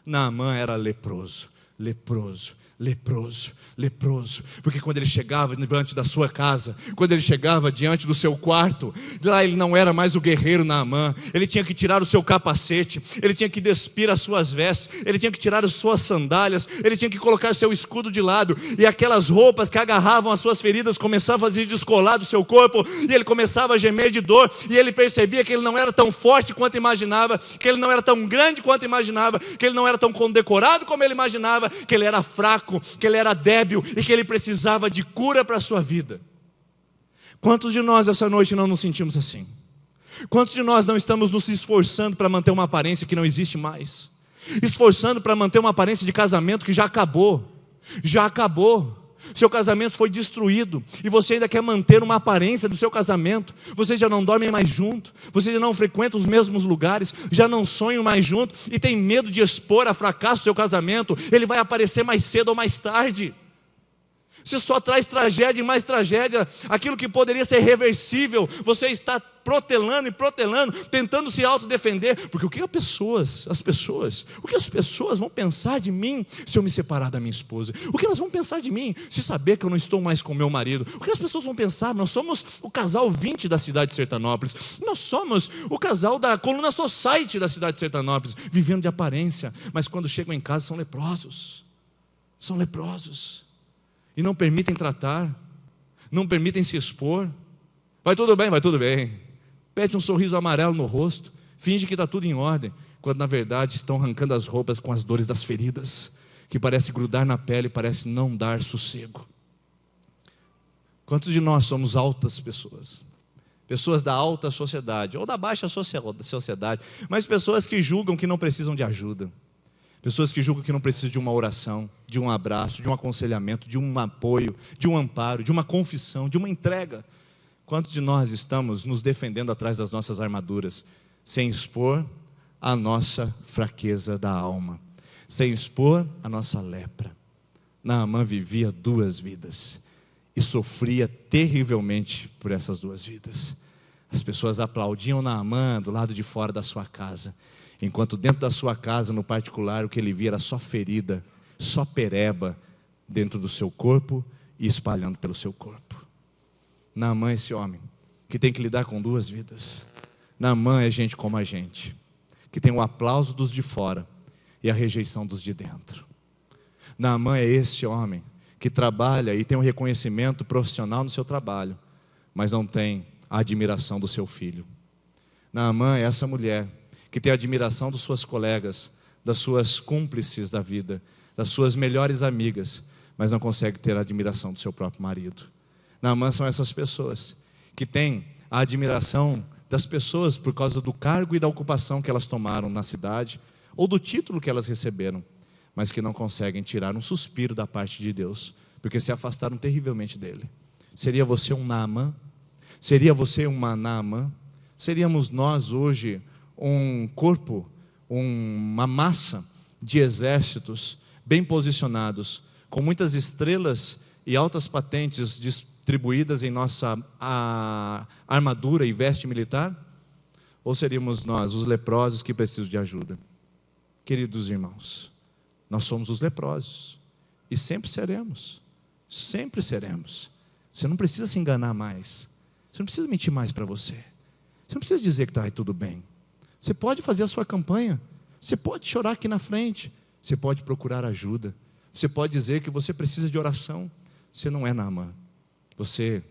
Naamã era leproso, leproso, leproso, leproso, porque quando ele chegava diante da sua casa, quando ele chegava diante do seu quarto, lá ele não era mais o guerreiro Naamã, ele tinha que tirar o seu capacete, ele tinha que despir as suas vestes, ele tinha que tirar as suas sandálias, ele tinha que colocar seu escudo de lado, e aquelas roupas que agarravam as suas feridas começavam a se descolar do seu corpo, e ele começava a gemer de dor, e ele percebia que ele não era tão forte quanto imaginava, que ele não era tão grande quanto imaginava, que ele não era tão condecorado como ele imaginava, que ele era fraco, que ele era débil e que ele precisava de cura para a sua vida. Quantos de nós essa noite não nos sentimos assim? Quantos de nós não estamos nos esforçando para manter uma aparência que não existe mais? Esforçando para manter uma aparência de casamento que já acabou. Já acabou. Seu casamento foi destruído e você ainda quer manter uma aparência do seu casamento. Vocês já não dormem mais junto, vocês já não frequentam os mesmos lugares, já não sonham mais junto e tem medo de expor a fracasso do seu casamento. Ele vai aparecer mais cedo ou mais tarde. Você só traz tragédia e mais tragédia. Aquilo que poderia ser reversível, você está protelando e protelando, tentando se autodefender, porque o que as pessoas vão pensar de mim se eu me separar da minha esposa? O que elas vão pensar de mim se saber que eu não estou mais com meu marido? O que as pessoas vão pensar? Nós somos o casal 20 da cidade de Sertanópolis, nós somos o casal da coluna Society da cidade de Sertanópolis, vivendo de aparência, mas quando chegam em casa são leprosos, e não permitem tratar, não permitem se expor. Vai tudo bem, pede um sorriso amarelo no rosto, finge que está tudo em ordem, quando na verdade estão arrancando as roupas com as dores das feridas, que parece grudar na pele, parece não dar sossego. Quantos de nós somos altas pessoas? Pessoas da alta sociedade, ou da baixa sociedade, mas pessoas que julgam que não precisam de ajuda. Pessoas que julgam que não precisam de uma oração, de um abraço, de um aconselhamento, de um apoio, de um amparo, de uma confissão, de uma entrega. Quantos de nós estamos nos defendendo atrás das nossas armaduras, sem expor a nossa fraqueza da alma, sem expor a nossa lepra? Naamã vivia 2 vidas e sofria terrivelmente por essas 2 vidas. As pessoas aplaudiam Naamã do lado de fora da sua casa, enquanto dentro da sua casa, no particular, o que ele via era só ferida, só pereba dentro do seu corpo e espalhando pelo seu corpo. Naamã é esse homem que tem que lidar com 2 vidas. Naamã é gente como a gente, que tem o aplauso dos de fora e a rejeição dos de dentro. Naamã é esse homem que trabalha e tem um reconhecimento profissional no seu trabalho, mas não tem a admiração do seu filho. Naamã é essa mulher que tem a admiração das suas colegas, das suas cúmplices da vida, das suas melhores amigas, mas não consegue ter a admiração do seu próprio marido. Naamã são essas pessoas que têm a admiração das pessoas por causa do cargo e da ocupação que elas tomaram na cidade, ou do título que elas receberam, mas que não conseguem tirar um suspiro da parte de Deus, porque se afastaram terrivelmente dele. Seria você um Naamã? Seria você uma Naamã? Seríamos nós hoje um corpo, uma massa de exércitos bem posicionados, com muitas estrelas e altas patentes distribuídas em nossa armadura e veste militar? Ou seríamos nós os leprosos que precisam de ajuda? Queridos irmãos, nós somos os leprosos e sempre seremos, sempre seremos. Você não precisa se enganar mais, você não precisa mentir mais para você, você não precisa dizer que está tudo bem. Você pode fazer a sua campanha, você pode chorar aqui na frente, você pode procurar ajuda, você pode dizer que você precisa de oração. Você não é Naamã, você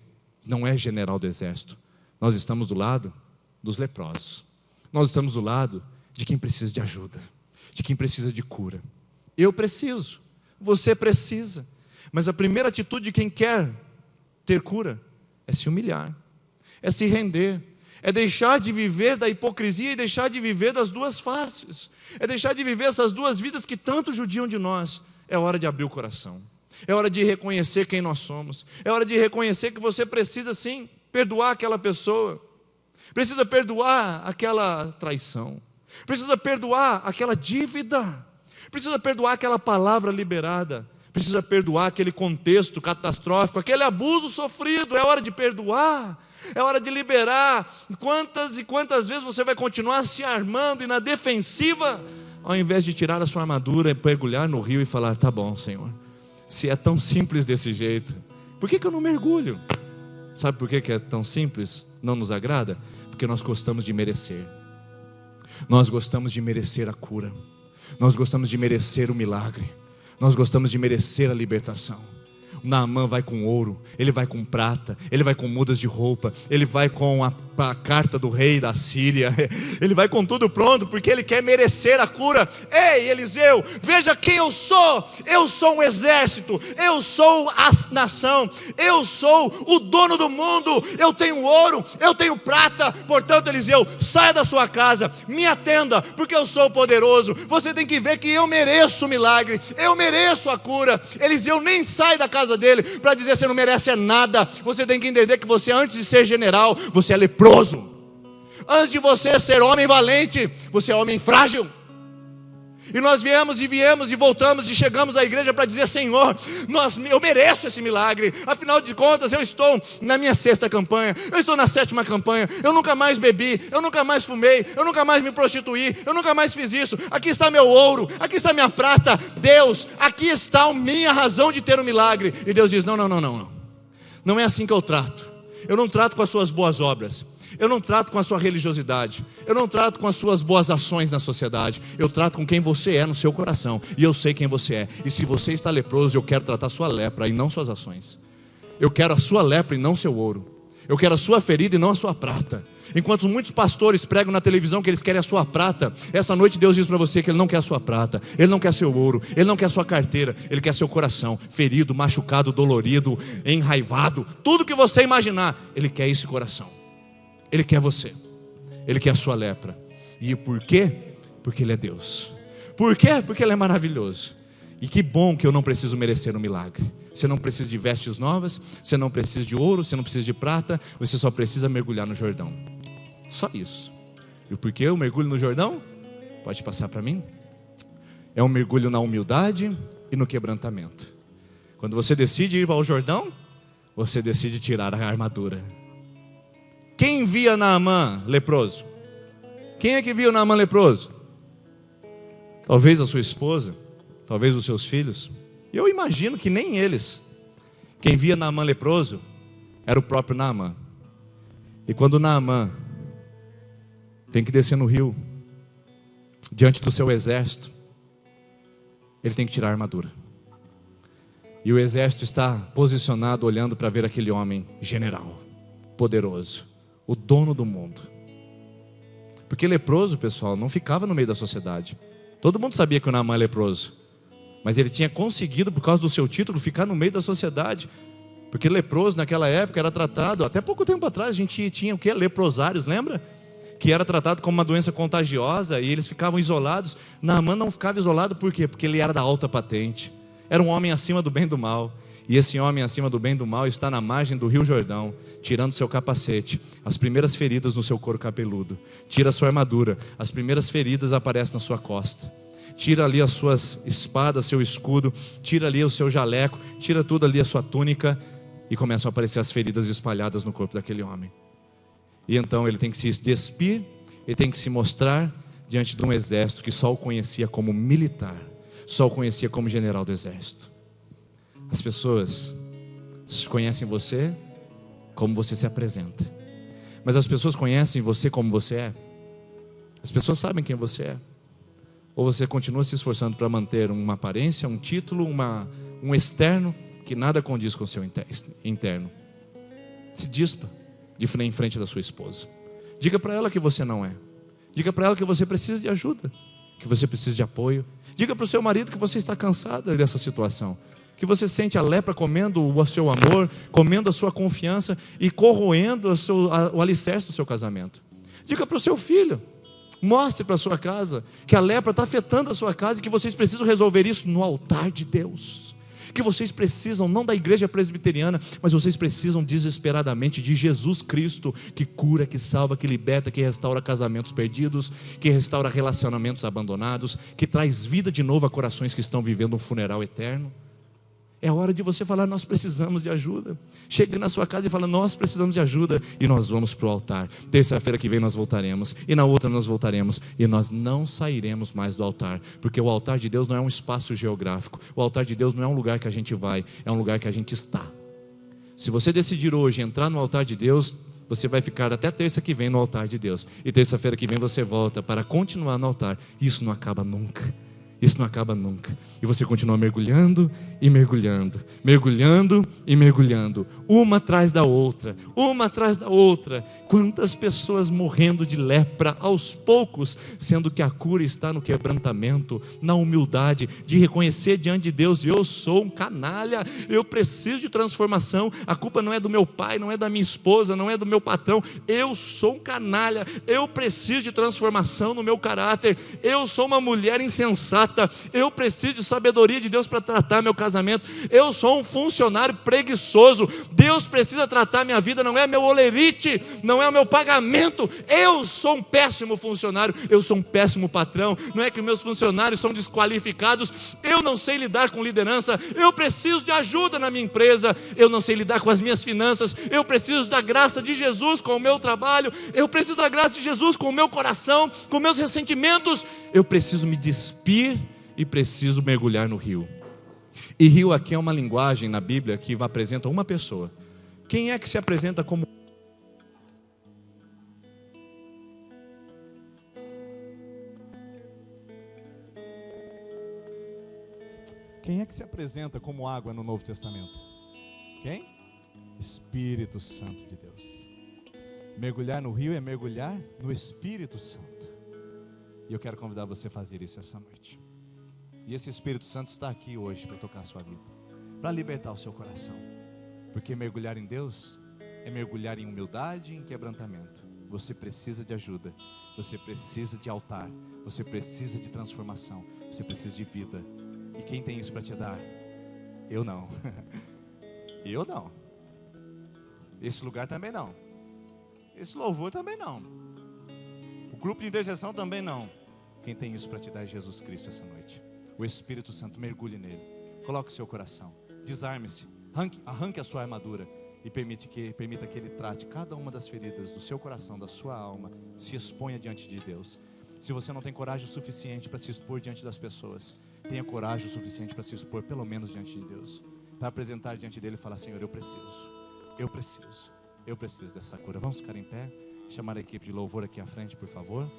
não é general do exército. Nós estamos do lado dos leprosos, nós estamos do lado de quem precisa de ajuda, de quem precisa de cura. Eu preciso, você precisa, mas a primeira atitude de quem quer ter cura é se humilhar, é se render, é deixar de viver da hipocrisia e deixar de viver das duas faces, é deixar de viver essas duas vidas que tanto judiam de nós. É hora de abrir o coração, é hora de reconhecer quem nós somos, é hora de reconhecer que você precisa sim perdoar aquela pessoa, precisa perdoar aquela traição, precisa perdoar aquela dívida, precisa perdoar aquela palavra liberada, precisa perdoar aquele contexto catastrófico, aquele abuso sofrido. É hora de perdoar, é hora de liberar. Quantas e quantas vezes você vai continuar se armando e na defensiva, ao invés de tirar a sua armadura e mergulhar no rio e falar: tá bom, Senhor, se é tão simples desse jeito, por que eu não mergulho? Sabe por que é tão simples? Não nos agrada? Porque nós gostamos de merecer, nós gostamos de merecer a cura, nós gostamos de merecer o milagre, nós gostamos de merecer a libertação. O Naamã vai com ouro, ele vai com prata, ele vai com mudas de roupa, ele vai com a carta do rei da Síria, ele vai com tudo pronto, porque ele quer merecer a cura. Ei, Eliseu, veja quem eu sou um exército, eu sou a nação, eu sou o dono do mundo, eu tenho ouro, eu tenho prata. Portanto, Eliseu, saia da sua casa, me atenda, porque eu sou poderoso. Você tem que ver que eu mereço o milagre, eu mereço a cura. Eliseu nem sai da casa dele para dizer: você não merece nada. Você tem que entender que você, antes de ser general, você é leproso. Antes de você ser homem valente, você é homem frágil. E nós viemos e voltamos e chegamos à igreja para dizer: Senhor, eu mereço esse milagre. Afinal de contas, eu estou na minha 6ª campanha, eu estou na 7ª campanha, eu nunca mais bebi, eu nunca mais fumei, eu nunca mais me prostituí, eu nunca mais fiz isso. Aqui está meu ouro, aqui está minha prata. Deus, aqui está a minha razão de ter um milagre. E Deus diz: não é assim que eu trato. Eu não trato com as suas boas obras, eu não trato com a sua religiosidade, eu não trato com as suas boas ações na sociedade. Eu trato com quem você é no seu coração, e eu sei quem você é. E se você está leproso, eu quero tratar a sua lepra e não suas ações. Eu quero a sua lepra e não seu ouro. Eu quero a sua ferida e não a sua prata. Enquanto muitos pastores pregam na televisão que eles querem a sua prata, essa noite Deus diz para você que Ele não quer a sua prata, Ele não quer seu ouro, Ele não quer a sua carteira, Ele quer seu coração, ferido, machucado, dolorido, enraivado, tudo que você imaginar. Ele quer esse coração, Ele quer você, Ele quer a sua lepra. E por quê? Porque Ele é Deus. Por quê? Porque Ele é maravilhoso. E que bom que eu não preciso merecer um milagre. Você não precisa de vestes novas, você não precisa de ouro, você não precisa de prata, você só precisa mergulhar no Jordão. Só isso. E por que eu mergulho no Jordão? Pode passar para mim? É um mergulho na humildade e no quebrantamento. Quando você decide ir ao Jordão, você decide tirar a armadura. Quem via Naamã leproso? Quem é que viu Naamã leproso? Talvez a sua esposa, talvez os seus filhos. Eu imagino que nem eles. Quem via Naamã leproso era o próprio Naamã. E quando Naamã tem que descer no rio, diante do seu exército, ele tem que tirar a armadura. E o exército está posicionado olhando para ver aquele homem general, poderoso, o dono do mundo. Porque leproso, pessoal, não ficava no meio da sociedade. Todo mundo sabia que o Naamã é leproso, mas ele tinha conseguido, por causa do seu título, ficar no meio da sociedade. Porque leproso naquela época era tratado, até pouco tempo atrás a gente tinha o que? Leprosários, lembra? Que era tratado como uma doença contagiosa e eles ficavam isolados. Naamã não ficava isolado por quê? Porque ele era da alta patente. Era um homem acima do bem e do mal. E esse homem acima do bem e do mal está na margem do Rio Jordão, tirando seu capacete, as primeiras feridas no seu couro cabeludo. Tira a sua armadura, as primeiras feridas aparecem na sua costa. Tira ali as suas espadas, seu escudo, tira ali o seu jaleco, tira tudo ali a sua túnica, e começam a aparecer as feridas espalhadas no corpo daquele homem. E então ele tem que se despir, ele tem que se mostrar diante de um exército que só o conhecia como militar, só o conhecia como general do exército. As pessoas conhecem você como você se apresenta, mas as pessoas conhecem você como você é? As pessoas sabem quem você é? Ou você continua se esforçando para manter uma aparência, um título, um externo que nada condiz com o seu interno? Se dispa em frente da sua esposa. Diga para ela que você não é. Diga para ela que você precisa de ajuda, que você precisa de apoio. Diga para o seu marido que você está cansada dessa situação, que você sente a lepra comendo o seu amor, comendo a sua confiança e corroendo o alicerce do seu casamento. Diga para o seu filho, mostre para a sua casa que a lepra está afetando a sua casa e que vocês precisam resolver isso no altar de Deus. Que vocês precisam, não da igreja presbiteriana, mas vocês precisam desesperadamente de Jesus Cristo, que cura, que salva, que liberta, que restaura casamentos perdidos, que restaura relacionamentos abandonados, que traz vida de novo a corações que estão vivendo um funeral eterno. É hora de você falar, nós precisamos de ajuda. Chegue na sua casa e fala, nós precisamos de ajuda. E nós vamos para o altar. Terça-feira que vem nós voltaremos. E na outra nós voltaremos. E nós não sairemos mais do altar. Porque o altar de Deus não é um espaço geográfico. O altar de Deus não é um lugar que a gente vai. É um lugar que a gente está. Se você decidir hoje entrar no altar de Deus, você vai ficar até terça que vem no altar de Deus. E terça-feira que vem você volta para continuar no altar. Isso não acaba nunca. Isso não acaba nunca. E você continua mergulhando e mergulhando, mergulhando e mergulhando, uma atrás da outra, uma atrás da outra. Quantas pessoas morrendo de lepra aos poucos, sendo que a cura está no quebrantamento, na humildade, de reconhecer diante de Deus, eu sou um canalha, eu preciso de transformação, a culpa não é do meu pai, não é da minha esposa, não é do meu patrão, eu sou um canalha, eu preciso de transformação no meu caráter, eu sou uma mulher insensata, eu preciso de sabedoria de Deus para tratar meu casamento, eu sou um funcionário preguiçoso, Deus precisa tratar minha vida, não é meu olerite, não é o meu pagamento, eu sou um péssimo funcionário, eu sou um péssimo patrão, não é que meus funcionários são desqualificados, eu não sei lidar com liderança, eu preciso de ajuda na minha empresa, eu não sei lidar com as minhas finanças, eu preciso da graça de Jesus com o meu trabalho, eu preciso da graça de Jesus com o meu coração, com meus ressentimentos, eu preciso me despir e preciso mergulhar no rio. E rio aqui é uma linguagem na Bíblia que apresenta uma pessoa. Quem é que se apresenta como
Quem é que se apresenta como água no Novo Testamento? Quem? Espírito Santo de Deus. Mergulhar no rio é mergulhar no Espírito Santo. E eu quero convidar você a fazer isso essa noite. E esse Espírito Santo está aqui hoje para tocar a sua vida, para libertar o seu coração. Porque mergulhar em Deus é mergulhar em humildade e em quebrantamento. Você precisa de ajuda, você precisa de altar, você precisa de transformação, você precisa de vida. E quem tem isso para te dar? Eu não. Eu não. Esse lugar também não. Esse louvor também não. O grupo de intercessão também não. Quem tem isso para te dar é Jesus Cristo essa noite. O Espírito Santo, mergulhe nele. Coloque o seu coração. Desarme-se. Arranque a sua armadura. E permita que ele trate cada uma das feridas do seu coração, da sua alma. Se exponha diante de Deus. Se você não tem coragem suficiente para se expor diante das pessoas, tenha coragem o suficiente para se expor pelo menos diante de Deus, para apresentar diante dele e falar, Senhor, eu preciso dessa cura. Vamos ficar em pé, chamar a equipe de louvor aqui à frente, por favor.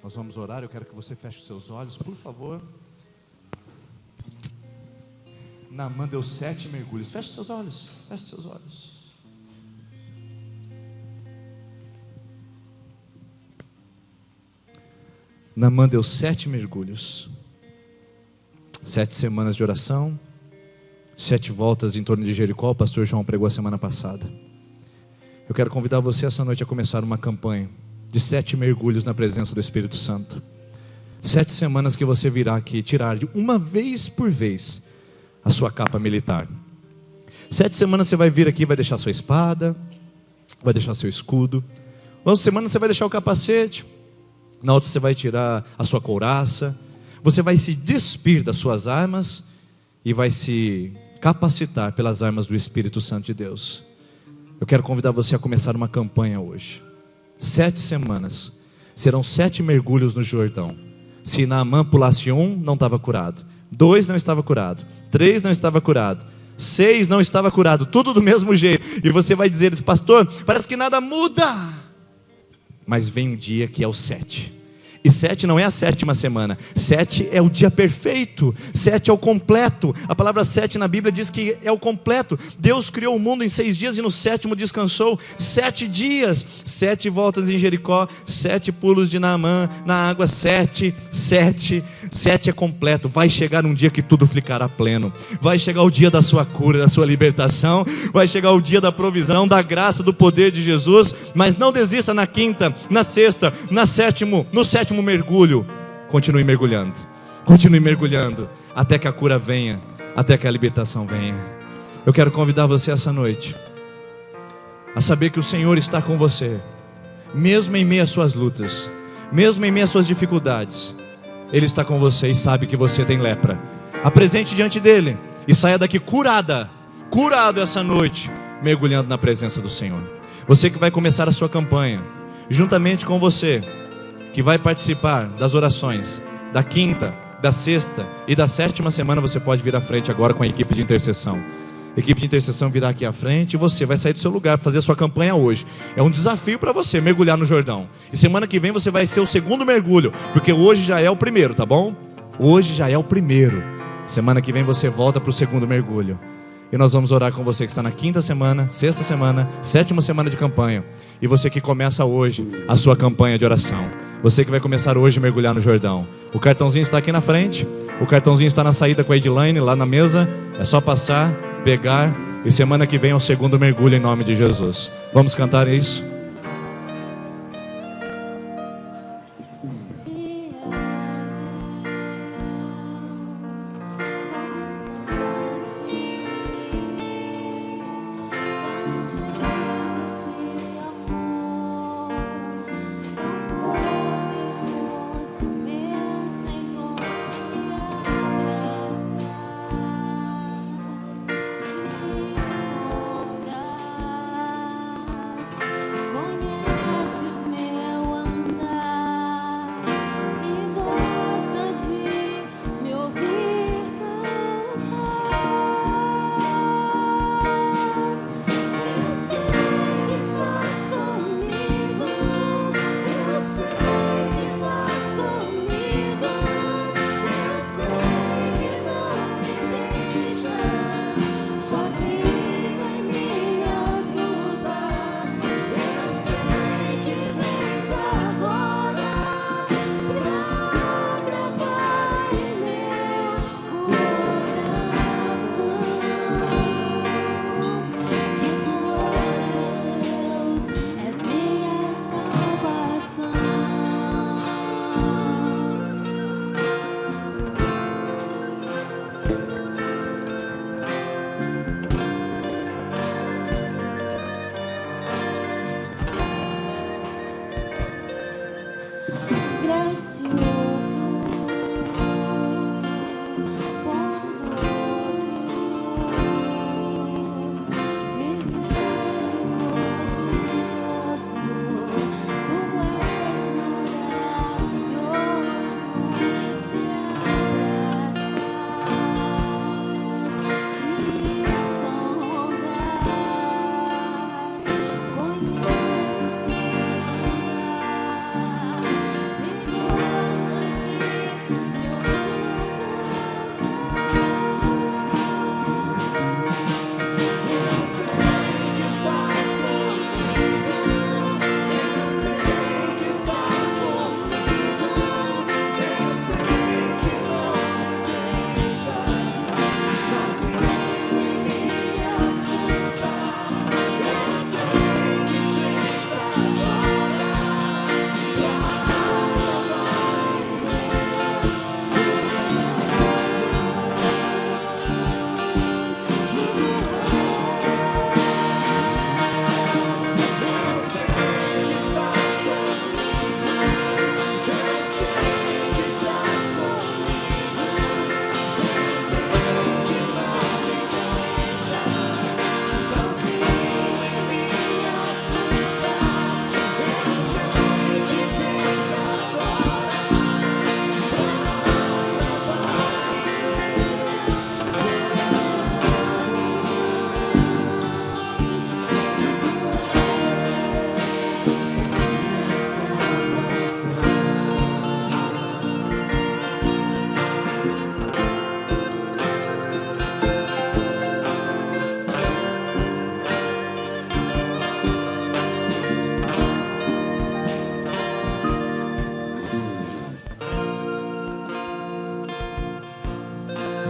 Nós vamos orar, eu quero que você feche os seus olhos, por favor.
Naamã deu 7 mergulhos. Feche seus olhos, feche seus olhos. Naamã deu 7 mergulhos. 7 semanas de oração, 7 voltas em torno de Jericó. O pastor João pregou a semana passada. Eu quero convidar você essa noite a começar uma campanha de 7 mergulhos na presença do Espírito Santo. 7 semanas que você virá aqui tirar de uma vez por vez a sua capa militar. 7 semanas você vai vir aqui, vai deixar sua espada, vai deixar seu escudo. Outra semana você vai deixar o capacete. Na outra você vai tirar a sua couraça. Você vai se despir das suas armas e vai se capacitar pelas armas do Espírito Santo de Deus. Eu quero convidar você a começar uma campanha hoje. 7 semanas. Serão 7 mergulhos no Jordão. Se Naamã pulasse 1, não estava curado. 2 não estava curado. 3 não estava curado. 6 não estava curado. Tudo do mesmo jeito. E você vai dizer, pastor, parece que nada muda. Mas vem um dia que é o 7. E 7 não é a 7ª semana. 7 é o dia perfeito. 7 é o completo. A palavra 7 na Bíblia diz que é o completo. Deus criou o mundo em 6 dias e no 7º descansou. 7 dias. 7 voltas em Jericó. 7 pulos de Naamã na água. 7 é completo. Vai chegar um dia que tudo ficará pleno. Vai chegar o dia da sua cura, da sua libertação. Vai chegar o dia da provisão, da graça, do poder de Jesus. Mas não desista na 5ª, na 6ª, no 7º mergulho. Continue mergulhando até que a cura venha, até que a libertação venha. Eu quero convidar você essa noite a saber que o Senhor está com você, mesmo em meio às suas lutas, mesmo em meio às suas dificuldades. Ele está com você e sabe que você tem lepra. Apresente diante dele e saia daqui curado essa noite, mergulhando na presença do Senhor. Você que vai começar a sua campanha, juntamente com você que vai participar das orações da 5ª, da 6ª e da 7ª semana, você pode vir à frente agora com a equipe de intercessão. A equipe de intercessão virá aqui à frente e você vai sair do seu lugar para fazer a sua campanha hoje. É um desafio para você mergulhar no Jordão. E semana que vem você vai ser o 2º mergulho, porque hoje já é o primeiro, tá bom? Hoje já é o primeiro. Semana que vem você volta para o 2º mergulho. E nós vamos orar com você que está na 5ª semana, 6ª semana, 7ª semana de campanha. E você que começa hoje a sua campanha de oração. Você que vai começar hoje a mergulhar no Jordão. O cartãozinho está aqui na frente. O cartãozinho está na saída com a Edilane, lá na mesa. É só passar, pegar. E semana que vem é o 2º mergulho em nome de Jesus. Vamos cantar isso?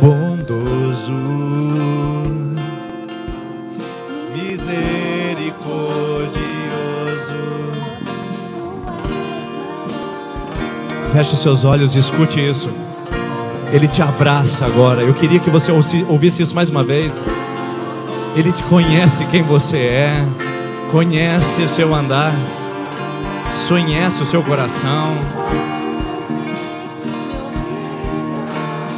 bondoso, misericordioso. Feche os seus olhos e escute isso. Ele te abraça agora. Eu queria que você ouvisse isso mais uma vez. Ele te conhece quem você é, conhece o seu andar, conhece o seu coração.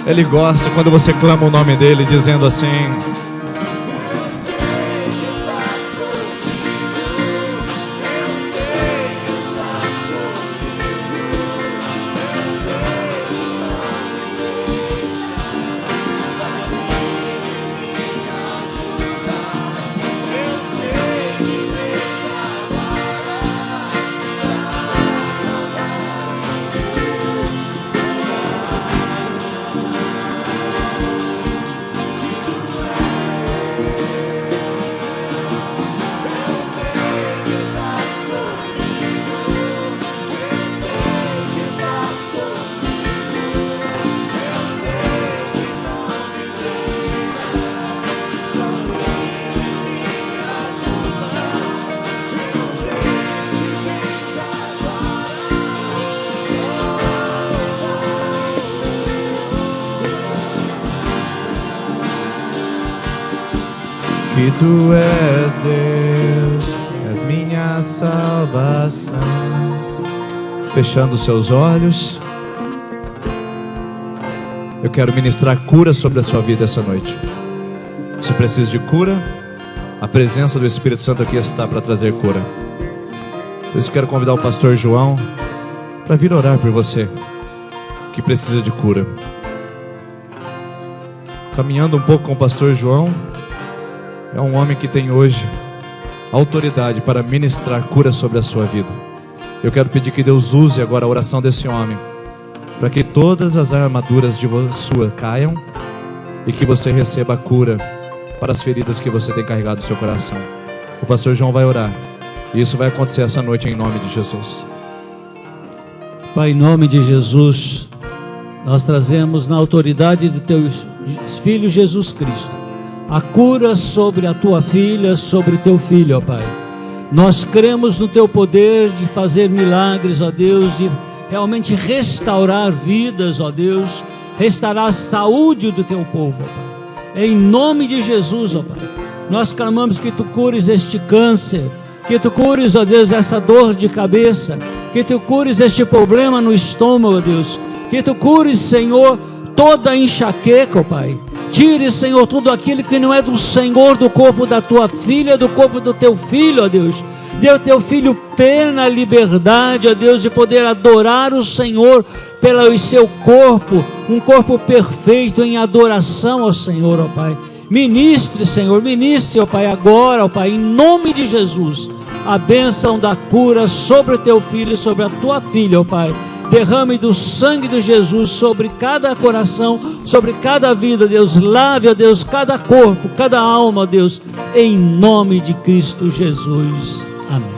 Ele gosta quando você clama o nome dele, dizendo assim: que tu és Deus, és minha salvação. Fechando seus olhos, eu quero ministrar cura sobre a sua vida essa noite. Você precisa de cura? A presença do Espírito Santo aqui está para trazer cura. Por isso quero convidar o pastor João para vir orar por você que precisa de cura. Caminhando um pouco com o pastor João, é um homem que tem hoje autoridade para ministrar cura sobre a sua vida. Eu quero pedir que Deus use agora a oração desse homem, para que todas as armaduras de sua caiam e que você receba a cura para as feridas que você tem carregado no seu coração. O pastor João vai orar, e isso vai acontecer essa noite em nome de Jesus.
Pai, em nome de Jesus, nós trazemos na autoridade do teu Filho Jesus Cristo a cura sobre a tua filha, sobre o teu filho, ó Pai. Nós cremos no teu poder de fazer milagres, ó Deus, de realmente restaurar vidas, ó Deus, restaurar a saúde do teu povo, ó Pai. Em nome de Jesus, ó Pai, nós clamamos que tu cures este câncer, que tu cures, ó Deus, essa dor de cabeça, que tu cures este problema no estômago, ó Deus, que tu cures, Senhor, toda a enxaqueca, ó Pai. Tire, Senhor, tudo aquilo que não é do Senhor, do corpo da tua filha, do corpo do teu filho, ó Deus. Dê ao teu filho plena liberdade, ó Deus, de poder adorar o Senhor pelo seu corpo, um corpo perfeito em adoração ao Senhor, ó Pai. Ministre, Senhor, ministre, ó Pai, agora, ó Pai, em nome de Jesus, a bênção da cura sobre o teu filho e sobre a tua filha, ó Pai. Derrame do sangue de Jesus sobre cada coração, sobre cada vida, Deus. Lave, ó Deus, cada corpo, cada alma, ó Deus, em nome de Cristo Jesus. Amém.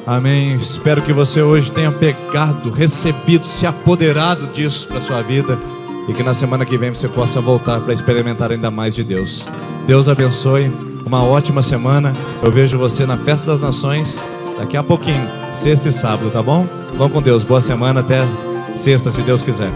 Amém. Espero que você hoje tenha pegado, recebido, se apoderado disso para a sua vida, e que na semana que vem você possa voltar para experimentar ainda mais de Deus. Deus abençoe, uma ótima semana. Eu vejo você na Festa das Nações daqui a pouquinho, sexta e sábado, tá bom? Vamos com Deus, boa semana, até sexta, se Deus quiser.